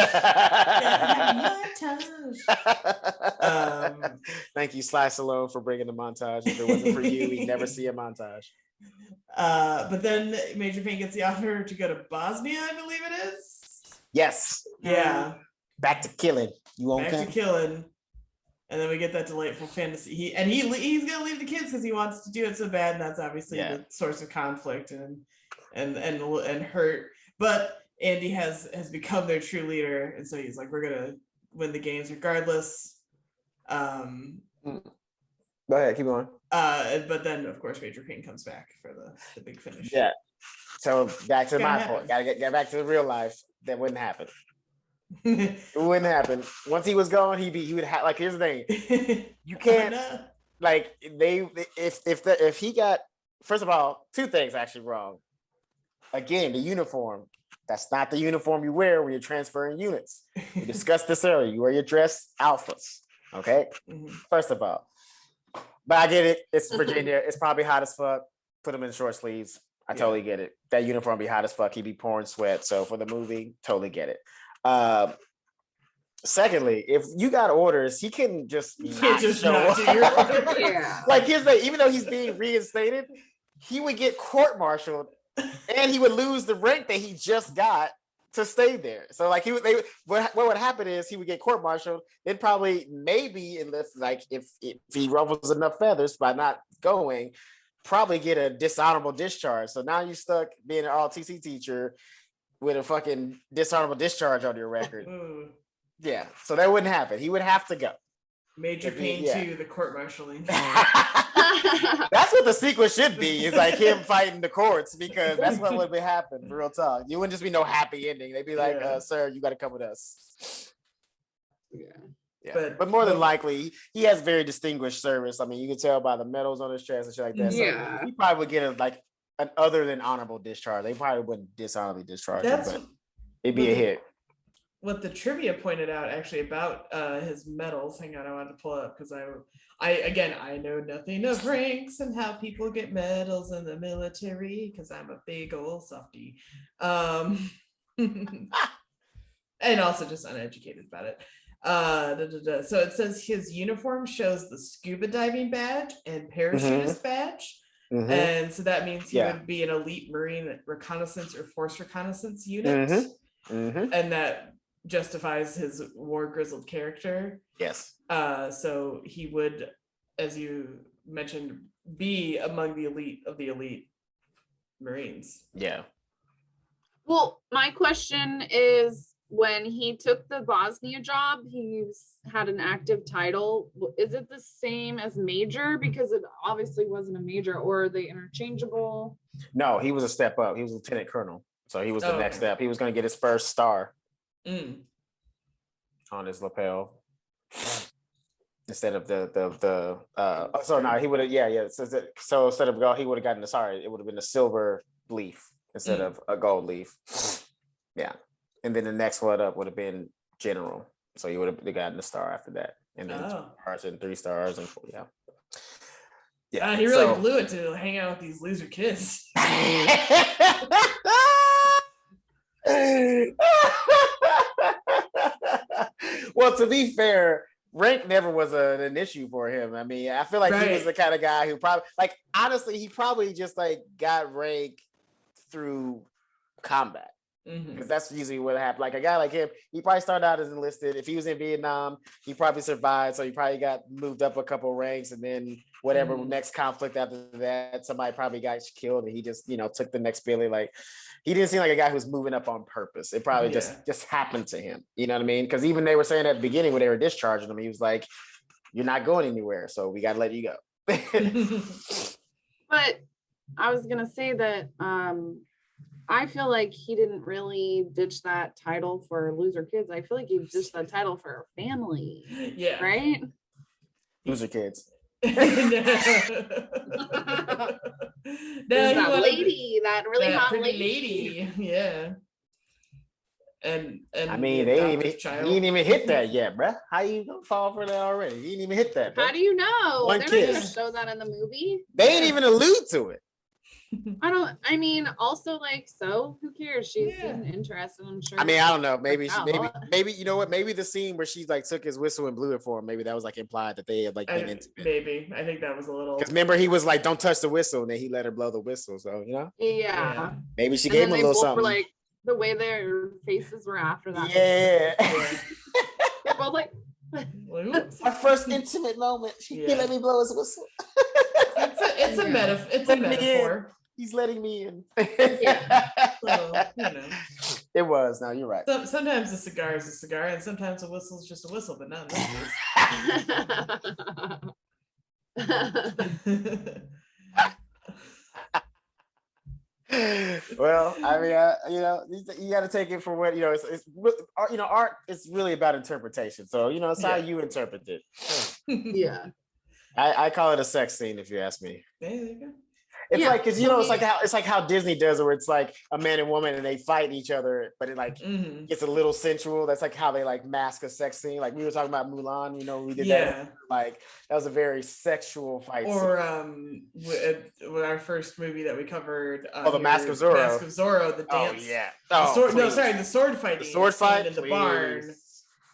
Thank you, Sly Stallone, for bringing the montage. If it wasn't for you, we'd never see a montage.
But then Major Payne gets the offer to go to Bosnia, I believe it is.
Yes.
Yeah.
Back to killing. You won't
back to killing. And then we get that delightful fantasy. He's gonna leave the kids because he wants to do it so bad, and that's obviously the source of conflict and hurt. But Andy has become their true leader, and so he's like, we're gonna win the games regardless.
Go ahead, keep going.
But then of course Major Payne comes back for the big finish.
Yeah. So back to my point. Gotta get back to the real life. That wouldn't happen. It wouldn't happen. Once he was gone, he would have, like, here's the thing. You can't like if he got, first of all, two things actually wrong. Again, the uniform. That's not the uniform you wear when you're transferring units. We discussed this earlier. You wear your dress alphas. Okay. First of all. But I get it. It's Virginia. It's probably hot as fuck. Put him in short sleeves. I totally get it. That uniform be hot as fuck. He'd be pouring sweat. So for the movie, totally get it. Secondly, if you got orders, he can just not show up. Like here's the, even though he's being reinstated, he would get court-martialed and he would lose the rank that he just got to stay there. So like what would happen is he would get court-martialed, then probably maybe if he ruffles enough feathers by not going, probably get a dishonorable discharge. So now you're stuck being an all-TC teacher with a fucking dishonorable discharge on your record. Yeah, so that wouldn't happen. He would have to go.
Major Payne 2, the court-martialing.
That's what the sequel should be. It's like him fighting the courts, because that's what would happen. Real talk. You wouldn't just be no happy ending. They'd be like, "Sir, you got to come with us." Yeah. But more than likely, he has very distinguished service. I mean, you can tell by the medals on his chest and shit like that.
Yeah.
So he probably would get an other than honorable discharge. They probably wouldn't dishonorably discharge him, but it'd be a hit.
what the trivia pointed out actually about his medals. Hang on, I wanted to pull up because I know nothing of ranks and how people get medals in the military because I'm a big old softie. And also just uneducated about it. So it says his uniform shows the scuba diving badge and parachutist badge. And so that means he would be an elite Marine reconnaissance or force reconnaissance unit. And that justifies his war grizzled character.
Yes.
So he would, as you mentioned, be among the elite Marines.
Yeah.
Well, my question is, when he took the Bosnia job, had an active title. Is it the same as major? Because it obviously wasn't a major, or are they interchangeable?
No, he was a step up. He was lieutenant colonel. So he was the next step. He was going to get his first star on his lapel instead of the so no, he would have so instead of gold, he would have gotten it would have been a silver leaf instead of a gold leaf. Yeah. And then the next one up would have been general. So you would have gotten the star after that. And then 2 stars and 3 stars and 4. Yeah. Yeah.
He really blew it to hang out with these loser kids.
Well, to be fair, rank never was an issue for him. I mean, I feel like he was the kind of guy who probably, like, honestly, he probably just like got rank through combat. Because that's usually what happened. Like a guy like him, he probably started out as enlisted. If he was in Vietnam, he probably survived. So he probably got moved up a couple ranks, and then whatever next conflict after that, somebody probably got killed, and he just took the next Billy. Like he didn't seem like a guy who's moving up on purpose. It probably just happened to him. You know what I mean? Because even they were saying at the beginning when they were discharging him, he was like, "You're not going anywhere, so we got to let you go."
But I was gonna say that. I feel like he didn't really ditch that title for loser kids. I feel like he ditched that title for family.
Yeah.
Right?
Loser kids.
That lady, that really hot
lady. Yeah. And
I mean, he didn't even hit that yet, bruh. How you gonna fall for that already? He didn't even hit that. Bro.
How do you know?
One
They're
kiss.
not gonna show that in the movie.
They didn't even allude to it.
Also, like, so who cares? She's interested, I'm sure.
I mean, I don't know. Maybe you know what? Maybe the scene where she like took his whistle and blew it for him. Maybe that was like implied that they had like been into it.
Maybe I think that was a little.
Because remember, he was like, "Don't touch the whistle," and then he let her blow the whistle. So
Yeah.
Maybe she gave him a little something.
Were like the way their faces were after that.
Yeah.
They're both like.
Our first intimate moment. He let me blow his whistle.
It's a metaphor. It's a metaphor.
He's letting me in.
So,
It was. No, you're right.
Sometimes a cigar is a cigar, and sometimes a whistle is just a whistle, but not in
Well, I mean, you got to take it for what it's art is really about interpretation. So it's how you interpret it.
Yeah,
I call it a sex scene if you ask me.
There you go.
It's like, because it's like how Disney does it, where it's like a man and woman and they fight each other, but it like gets a little sensual. That's like how they like mask a sex scene. Like we were talking about Mulan, we did that. Like that was a very sexual fight.
Or with our first movie that we covered.
The Mask of Zorro.
Mask of Zorro, the dance.
Oh yeah.
The sword fighting.
The sword fight
in the barn.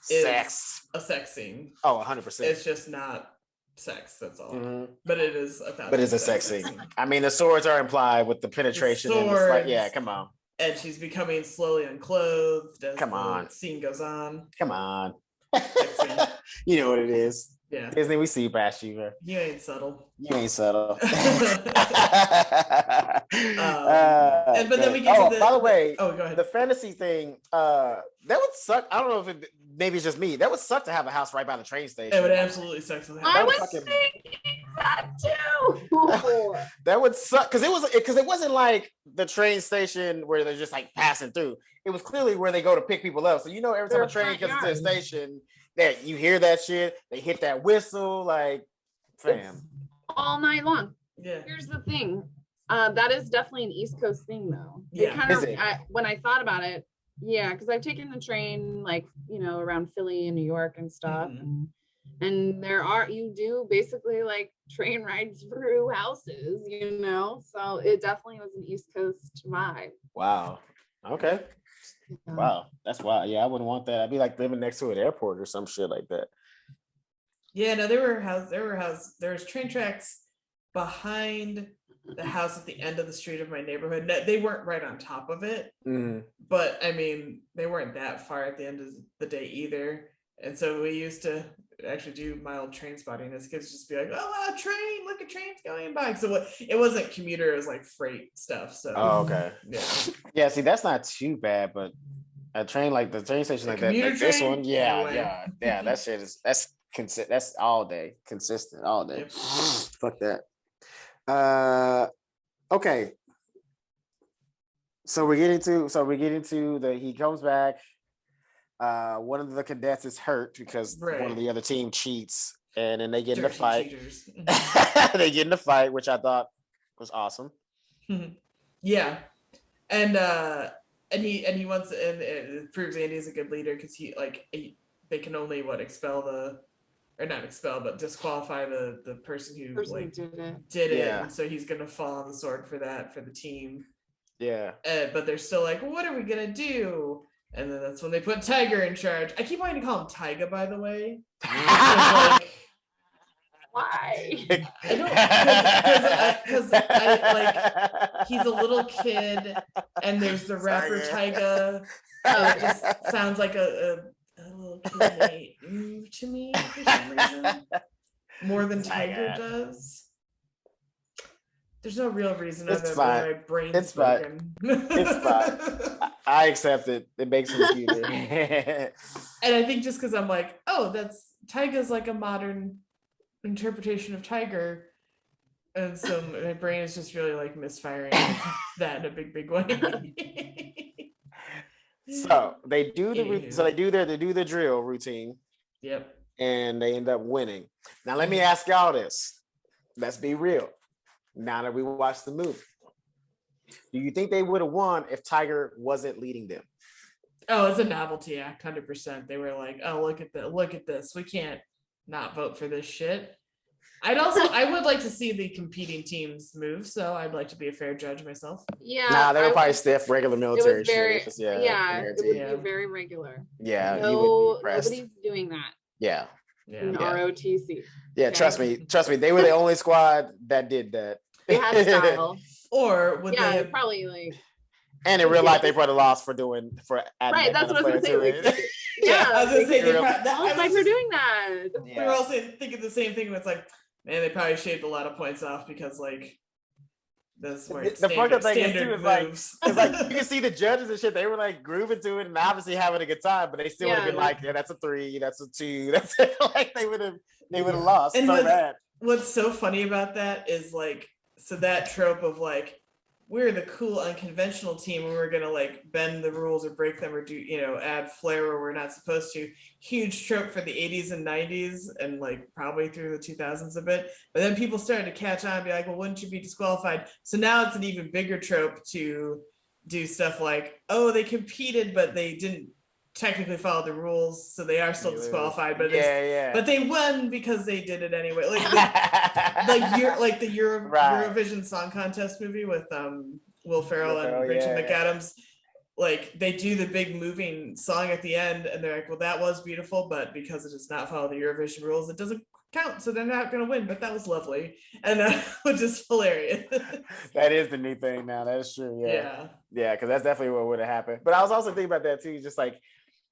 Sex.
A sex scene.
Oh, 100%.
It's just not sex, that's all. But it is
but it's a sex scene. I mean, the swords are implied with the penetration. And it's like, come on.
And she's becoming slowly unclothed as
the
scene goes on.
Come on. You know what it is.
Yeah.
Disney, we see past you, man.
You ain't subtle.
You ain't subtle.
But then we get to the.
By the way,
go ahead.
The fantasy thing, that would suck. I don't know if maybe it's just me. That would suck to have a house right by the train station.
It would absolutely suck to have.
I was thinking that too.
That would suck because it wasn't like the train station where they're just like passing through. It was clearly where they go to pick people up. So every time a train comes to the station, that you hear that shit, they hit that whistle, like, fam.
All night long.
Yeah.
Here's the thing. That is definitely an East Coast thing, though.
Yeah.
When I thought about it, Yeah, because I've taken the train like, around Philly and New York and stuff. And you do basically like train rides through houses, so it definitely was an East Coast vibe.
Wow. Okay.
Yeah.
Wow. That's wild. Yeah, I wouldn't want that. I'd be like living next to an airport or some shit like that.
Yeah, no, there's train tracks behind the house at the end of the street of my neighborhood. They weren't right on top of it, but I mean, they weren't that far at the end of the day either. And so we used to actually do mild train spotting as kids, just be like, oh wow, train, look at trains going by. So it wasn't commuter, it was like freight stuff. So
okay. Yeah, see, that's not too bad, but a train like the train station like that, like this one, yeah, that shit is that's all day, consistent all day. Yep. Fuck that. Okay. So we're getting to he comes back. One of the cadets is hurt because one of the other team cheats, and then they get in a fight. They get in a fight, which I thought was awesome.
Yeah, and he wants, and it proves Andy's a good leader because they can only disqualify the person who did it, and so he's gonna fall on the sword for that for the team.
Yeah,
but they're still like, what are we gonna do? And then that's when they put Tiger in charge. I keep wanting to call him Tyga, by the way.
Why?
I don't, because I he's a little kid, and there's the rapper Tyga. It just sounds like a little kid move to me for some reason, more than Tiger does. There's no real reason other than my brain's broken.
It's fine. I accept it. It makes me cuter.
And I think just because I'm like, oh, Tyga's like a modern interpretation of Tiger. And so my brain is just really like misfiring that in a big way.
So they do the drill routine.
Yep.
And they end up winning. Now let me ask y'all this. Let's be real. Now that we watched the movie, do you think they would have won if Tiger wasn't leading them?
Oh, it's a novelty act, 100%. They were like, oh, look at this. We can't not vote for this shit. I would like to see the competing teams move, so I'd like to be a fair judge myself.
Yeah.
Nah, they were probably stiff, regular military
shit. It would be very regular.
Yeah.
Nobody's doing that.
Yeah.
ROTC.
Yeah, okay. Trust me, they were the only squad that did that.
They had style.
Or would they have
probably like,
and in real life they probably lost
right, that's what I was gonna say. Like,
I was gonna say
for doing that.
We were also thinking the same thing. It's like, man, they probably shaved a lot of points off because like that's where the fucked thing is too
is like you can see the judges and shit, they were like grooving to it and obviously having a good time, but they still would have been like, yeah, that's a 3, that's a 2, that's like they would have lost and so bad.
What's so funny about that is like, so that trope of like, we're the cool unconventional team and we're gonna like bend the rules or break them or do add flair where we're not supposed to. Huge trope for the 80s and 90s and like probably through the 2000s a bit. But then people started to catch on and be like, well, wouldn't you be disqualified? So now it's an even bigger trope to do stuff like, oh, they competed but they didn't technically follow the rules, so they are still disqualified, but but they won because they did it anyway. Like the Eurovision Song Contest movie with Will Ferrell and Rachel McAdams. Like they do the big moving song at the end, and they're like, "Well, that was beautiful, but because it does not follow the Eurovision rules, it doesn't count. So they're not going to win." But that was lovely, and which is hilarious.
That is the new thing now. That is true. Yeah, because that's definitely what would have happened. But I was also thinking about that too, just like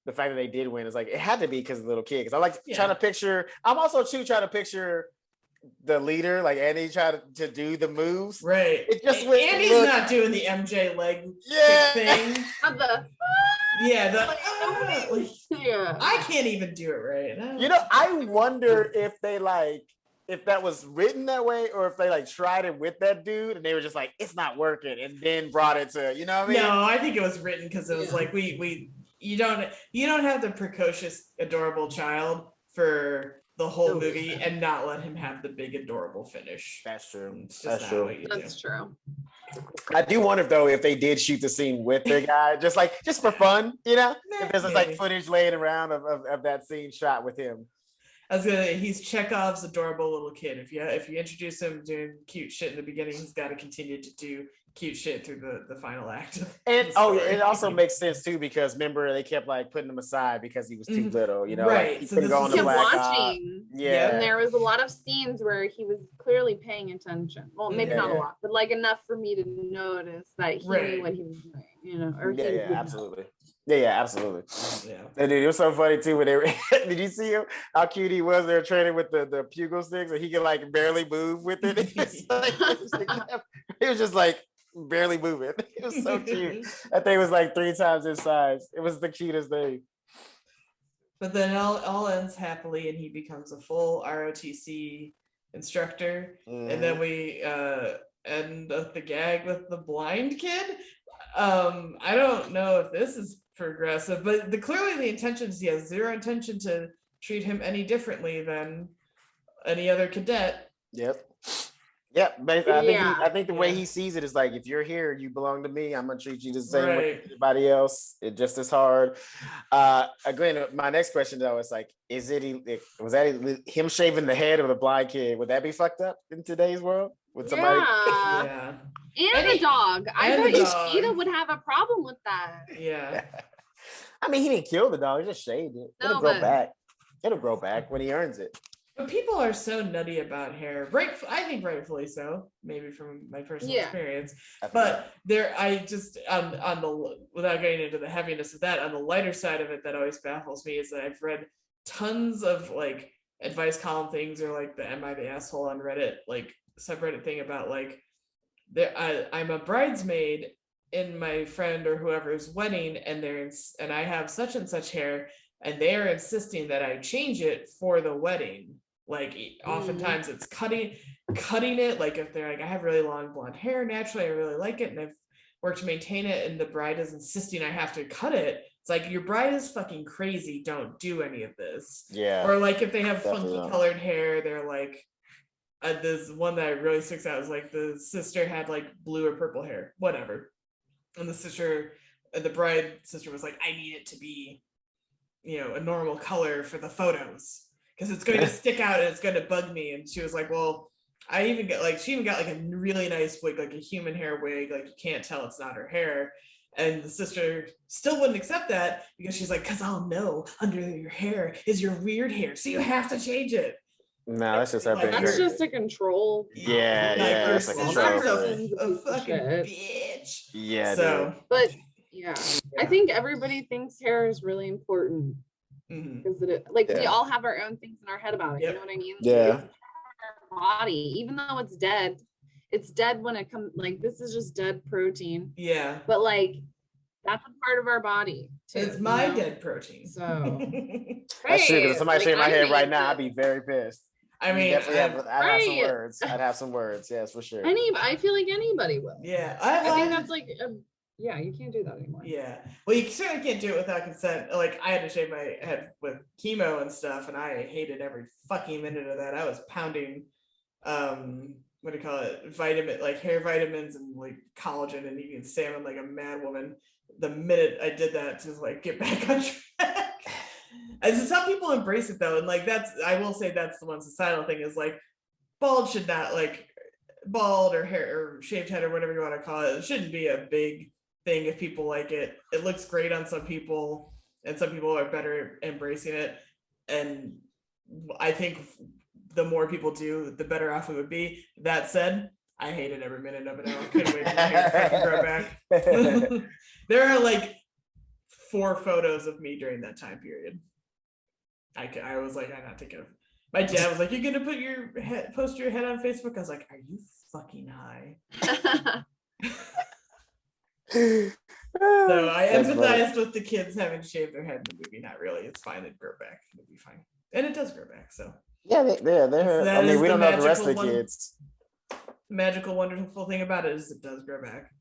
the fact that they did win is like it had to be because of the little kid. Because I like trying to picture. I'm also trying to picture the leader, like Andy, trying to do the moves.
Right.
It just
Andy's not doing the MJ leg thing. I can't even do it right.
I wonder if they if that was written that way or if they like tried it with that dude and they were just like, it's not working, and then brought it to, you know what I mean?
No, I think it was written because it was like you don't have the precocious, adorable child for the whole movie and not let him have the big adorable finish.
That's true.
It's just
That's
not
true.
what you
That's
do.
true.
I do wonder though if they did shoot the scene with their guy, just for fun, you know, if there's just like
Maybe.
footage laying around of that scene shot with him.
He's Chekhov's adorable little kid. If you introduce him doing cute shit in the beginning, he's got to continue to do cute shit through the final act.
And it also makes sense too, because remember they kept like putting him aside because he was too little, you know,
Right.
like he
So
couldn't
this
go on
is
the
Kept
black
watching.
Yeah.
And there was a lot of scenes where he was clearly paying attention. Well, maybe not a lot, but like enough for me to notice that he knew what he was doing, you know. Or
Yeah, absolutely. Yeah, absolutely.
Yeah.
And dude, it was so funny too when they were, did you see him? How cute he was? They were training with the pugil sticks, and he could like barely move with it. He was just like barely moving. It was so cute. I think it was like 3 times his size. It was the cutest thing.
But then it all ends happily, and he becomes a full ROTC instructor. And then we end the gag with the blind kid. I don't know if this is progressive, but clearly the intention is he has zero intention to treat him any differently than any other cadet.
Yep. But I think the way he sees it is like, if you're here, you belong to me. I'm gonna treat you the same way as everybody else. It just as hard. Again, my next question though is like, was that him shaving the head of the blind kid? Would that be fucked up in today's world? Would somebody?
Yeah.
And the dog. I bet Ishida would have a problem with that.
Yeah.
I mean, he didn't kill the dog. He just shaved it. It'll grow back. It'll grow back when he earns it.
But people are so nutty about hair. I think rightfully so, maybe from my personal experience. But I just on the without getting into the heaviness of that, on the lighter side of it, that always baffles me is that I've read tons of like advice column things, or like the Am I the Asshole on Reddit, like subreddit thing about like I'm a bridesmaid in my friend or whoever's wedding, and I have such and such hair, and they are insisting that I change it for the wedding. Like oftentimes it's cutting it. Like if they're like, I have really long blonde hair naturally, I really like it, and I've worked to maintain it, and the bride is insisting I have to cut it. It's like, your bride is fucking crazy. Don't do any of this.
Yeah.
Or like if they have funky colored hair, they're like, this one that really sticks out is like the sister had like blue or purple hair, whatever. And the bride sister was like, I need it to be, a normal color for the photos, because it's going to stick out and it's going to bug me. And she was like, well, she even got like a really nice wig, like a human hair wig, like you can't tell it's not her hair. And the sister still wouldn't accept that, because she's like, because I'll know under your hair is your weird hair, so you have to change it.
No, that's just her being
That's just a control.
Yeah, that's a control.
A fucking bitch.
Yeah.
So,
but I think everybody thinks hair is really important, because we all have our own things in our head about it. You know what I mean?
Yeah.
It's our body, even though it's dead. It's dead when it comes. Like, this is just dead protein.
Yeah.
But like, that's a part of our body too.
It's my dead protein.
So
that's true. Because if somebody shaved my head right now, I'd be very pissed.
I mean,
I'd have some words. I'd have some words. Yes, for sure.
I feel like anybody will.
Yeah.
I think that's like, you can't do that anymore.
Yeah. Well, you certainly can't do it without consent. Like, I had to shave my head with chemo and stuff, and I hated every fucking minute of that. I was pounding, what do you call it? Like hair vitamins and like collagen and eating salmon like a mad woman. The minute I did that, to like get back on track. And so some people embrace it though, and like I will say that's the one societal thing is like, bald should not, like bald or hair or shaved head or whatever you want to call it. It shouldn't be a big thing if people like it. It looks great on some people, and some people are better at embracing it. And I think the more people do, the better off we would be. That said, I hated every minute of it. I couldn't wait for my hair to fucking grow back. There are like 4 photos of me during that time period. I was like, I'm not taking it. My dad was like, "You're gonna post your head on Facebook?" I was like, "Are you fucking high?" So I empathized with the kids having to shave their head in the movie. Not really. It's fine. It'd grow back. It'll be fine, and it does grow back. So
they're. I mean, we don't know the rest of the kids.
The magical, wonderful thing about it is it does grow back.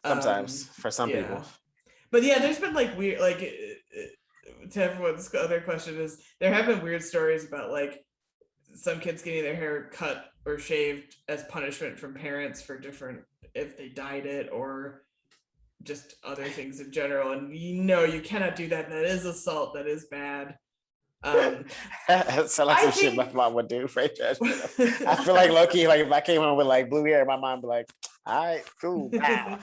Sometimes for some people.
But yeah, there's been like weird, like to everyone's other question is, there have been weird stories about like some kids getting their hair cut or shaved as punishment from parents for different, if they dyed it or just other things in general. And you cannot do that. That is assault. That is bad.
So like some shit my mom would do. I feel like low-key, like if I came home with like blue hair, my mom would be like, all right, cool. Wow.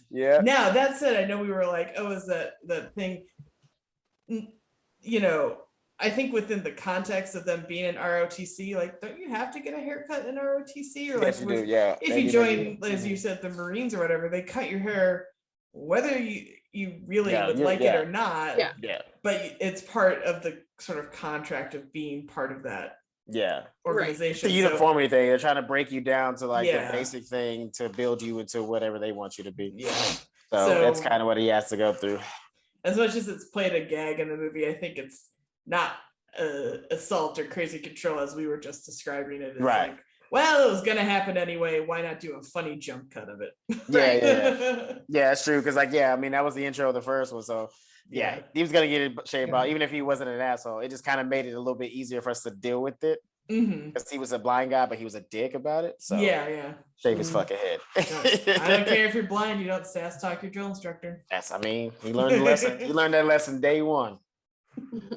Yeah.
Now that said, I know we were like, oh, is that thing? I think within the context of them being in ROTC, like, don't you have to get a haircut in ROTC? Or like,
yes, you do, yeah.
If you join, as you said, the Marines or whatever, they cut your hair, whether you really would like it or not.
Yeah.
But it's part of the sort of contract of being part of that. Organization.
It's a uniformity thing. They're trying to break you down to like the basic thing to build you into whatever they want you to be.
Yeah.
So that's kind of what he has to go through.
As much as it's played a gag in the movie, I think it's not assault or crazy control as we were just describing it. It's like, well, it was gonna happen anyway. Why not do a funny jump cut of it?
Yeah, that's true. Because I mean, that was the intro of the first one. So he was gonna get it shaved out, even if he wasn't an asshole. It just kind of made it a little bit easier for us to deal with it. Because he was a blind guy, but he was a dick about it. So shave his fucking head.
I don't care if you're blind. You don't sass talk your drill instructor.
I mean, he learned the lesson. He learned that lesson day one,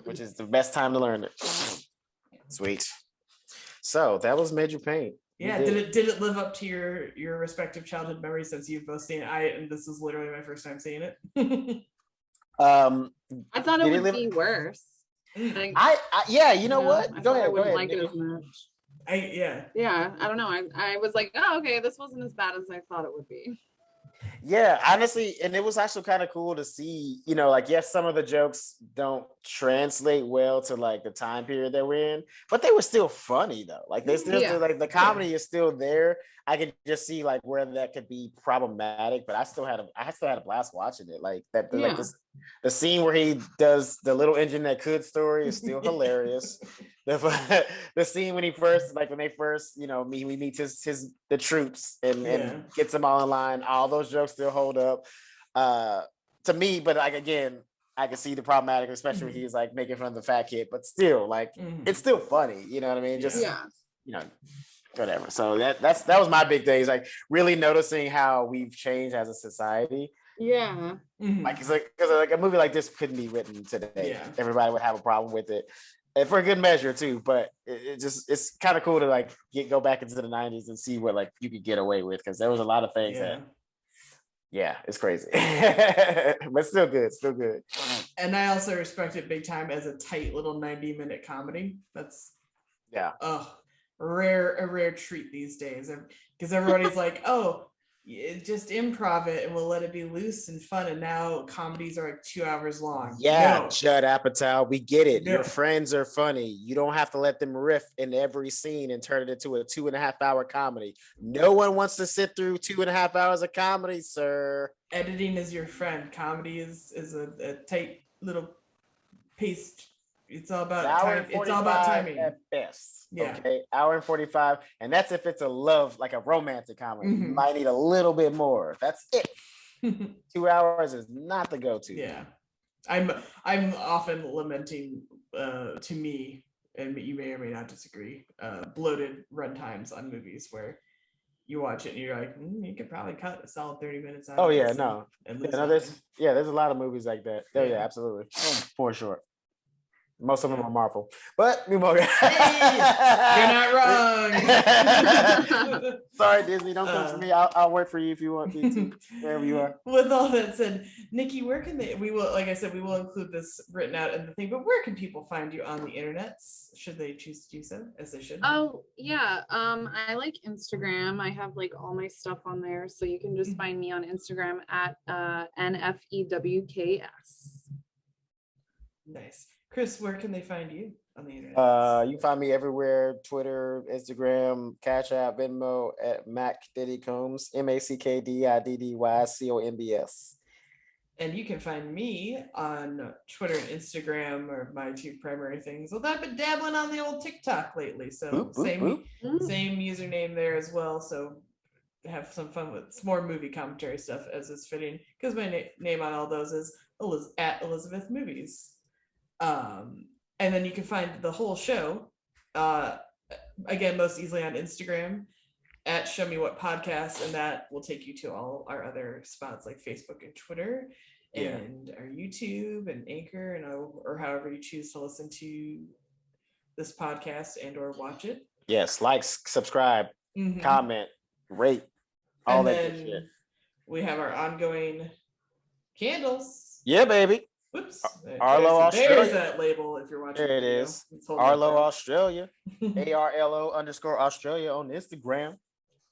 which is the best time to learn it. Sweet. So that was Major Payne.
Yeah, did it live up to your respective childhood memories since you've both seen it? And this is literally my first time seeing it.
I thought it would be worse.
You know what? Go ahead.
I wouldn't like it as much.
I
don't know. I was like, oh, okay, this wasn't as bad as I thought it would be.
Yeah, honestly, and it was actually kind of cool to see, like, yes, some of the jokes don't translate well to like the time period that we're in, but they were still funny though. Like they still like the comedy is still there. I could just see like where that could be problematic, but I still had a blast watching it. Like that, like the scene where he does the little engine that could story is still hilarious. The scene when they first, we meet the troops and gets them all in line. All those jokes still hold up to me, but like again, I can see the problematic, especially when he's like making fun of the fat kid, but still, like it's still funny. You know what I mean? Just whatever. So that was my big thing. Is like really noticing how we've changed as a society.
Yeah.
Like it's like because like a movie like this couldn't be written today.
Yeah.
Everybody would have a problem with it. And for a good measure too, but it's kind of cool to like go back into the 90s and see what like you could get away with, because there was a lot of things that it's crazy. But still good.
And I also respect it big time as a tight little 90-minute comedy. That's a rare treat these days, because everybody's like, oh, just improv it and we'll let it be loose and fun, and now comedies are like 2 hours long.
Judd Apatow, we get it. Your friends are funny. You don't have to let them riff in every scene and turn it into a 2.5 hour comedy. No one wants to sit through 2.5 hours of comedy, sir.
Editing is your friend. Comedy is a tight little paste. It's all about time. It's all about timing
at best. Okay, hour and 45, and that's if it's a love, like a romantic comedy. You might need a little bit more. That's it. 2 hours is not the go-to.
Yeah, I'm often lamenting to me, and you may or may not disagree, bloated runtimes on movies where you watch it and you're like, you could probably cut a solid 30 minutes out. There's a lot of movies like that. Absolutely, for sure. Most of them are Marvel, but you're not wrong.
Sorry, Disney, don't come for me. I'll work for you if you want me to, wherever you are.
With all that said, Nicki, where can we will, like I said, we will include this written out in the thing, but where can people find you on the internet? Should they choose to do so, as they should?
Oh, yeah. I like Instagram. I have like all my stuff on there. So you can just find me on Instagram at NFEWKS.
Nice. Chris, where can they find you on the internet?
You can find me everywhere: Twitter, Instagram, Cash App, Venmo at Mack Diddy Combs, MackDiddyCombs.
And you can find me on Twitter and Instagram, or my two primary things. Although I've been dabbling on the old TikTok lately, so same username there as well. So have some fun with some more movie commentary stuff as is fitting, because my name on all those is at Elizabeth Movies. And then you can find the whole show, again, most easily on Instagram at Show Me What Podcast, and that will take you to all our other spots like Facebook and Twitter, and our YouTube and Anchor, and or however you choose to listen to this podcast and or watch it.
Yes, like, subscribe, comment, rate, all
and
that
then
good shit.
We have our ongoing candles.
Yeah, baby.
Whoops.
Arlo, Australia.
There's that label if you're watching.
There it is. Arlo, Australia. ARLO_ Australia on Instagram.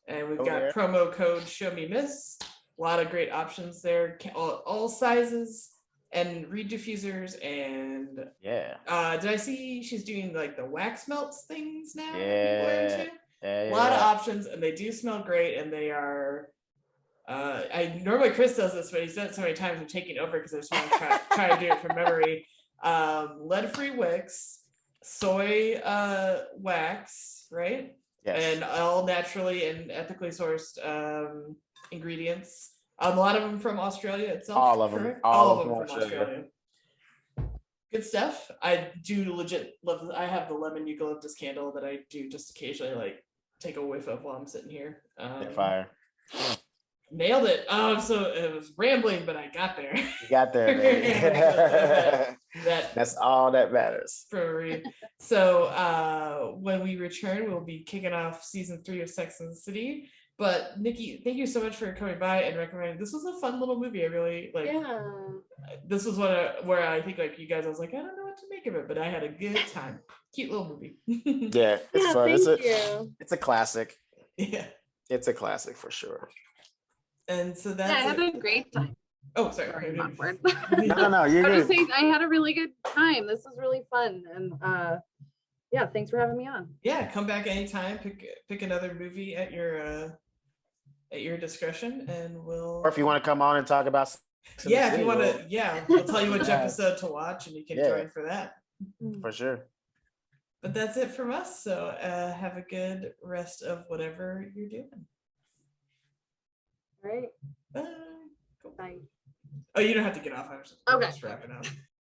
And we've got promo code Show Me Miss. A lot of great options there. All sizes and reed diffusers. And did I see she's doing like the wax melts things now?
Yeah.
A lot of options, and they do smell great, and they are. I normally Chris does this, but he's done it so many times I'm taking over because I just want to try to do it from memory. Lead-free wicks, soy wax, right?
Yes.
And all naturally and ethically sourced ingredients. A lot of them from Australia itself.
All of them.
Correct?
All
All of them
from
from Australia. Good stuff. I do legit love. I have the lemon eucalyptus candle that I do just occasionally like take a whiff of while I'm sitting here.
Fire.
Nailed it. So it was rambling, but I got there.
You got there, baby. That's all that matters.
So when we return, we'll be kicking off season 3 of Sex and the City. But Nicki, thank you so much for coming by and recommending. This was a fun little movie. I really like.
Yeah.
This was where I think like you guys, I was like, I don't know what to make of it, but I had a good time. Cute little movie.
Yeah, it's fun.
Thank you.
It's a classic.
Yeah,
it's a classic for sure.
And so that's
I had a great time.
Oh, sorry.
I'm awkward.
No, you're good.
I was saying I had a really good time. This was really fun, and yeah, thanks for having me on.
Yeah, come back anytime. Pick another movie at your discretion, and we'll.
Or if you want to come on and talk about.
Yeah, if you want to, we'll tell you which episode to watch, and you can join for that.
For sure.
But that's it from us. So have a good rest of whatever you're doing.
All right.
Bye.
Bye.
Oh, you don't have to get off. I was just wrapping up.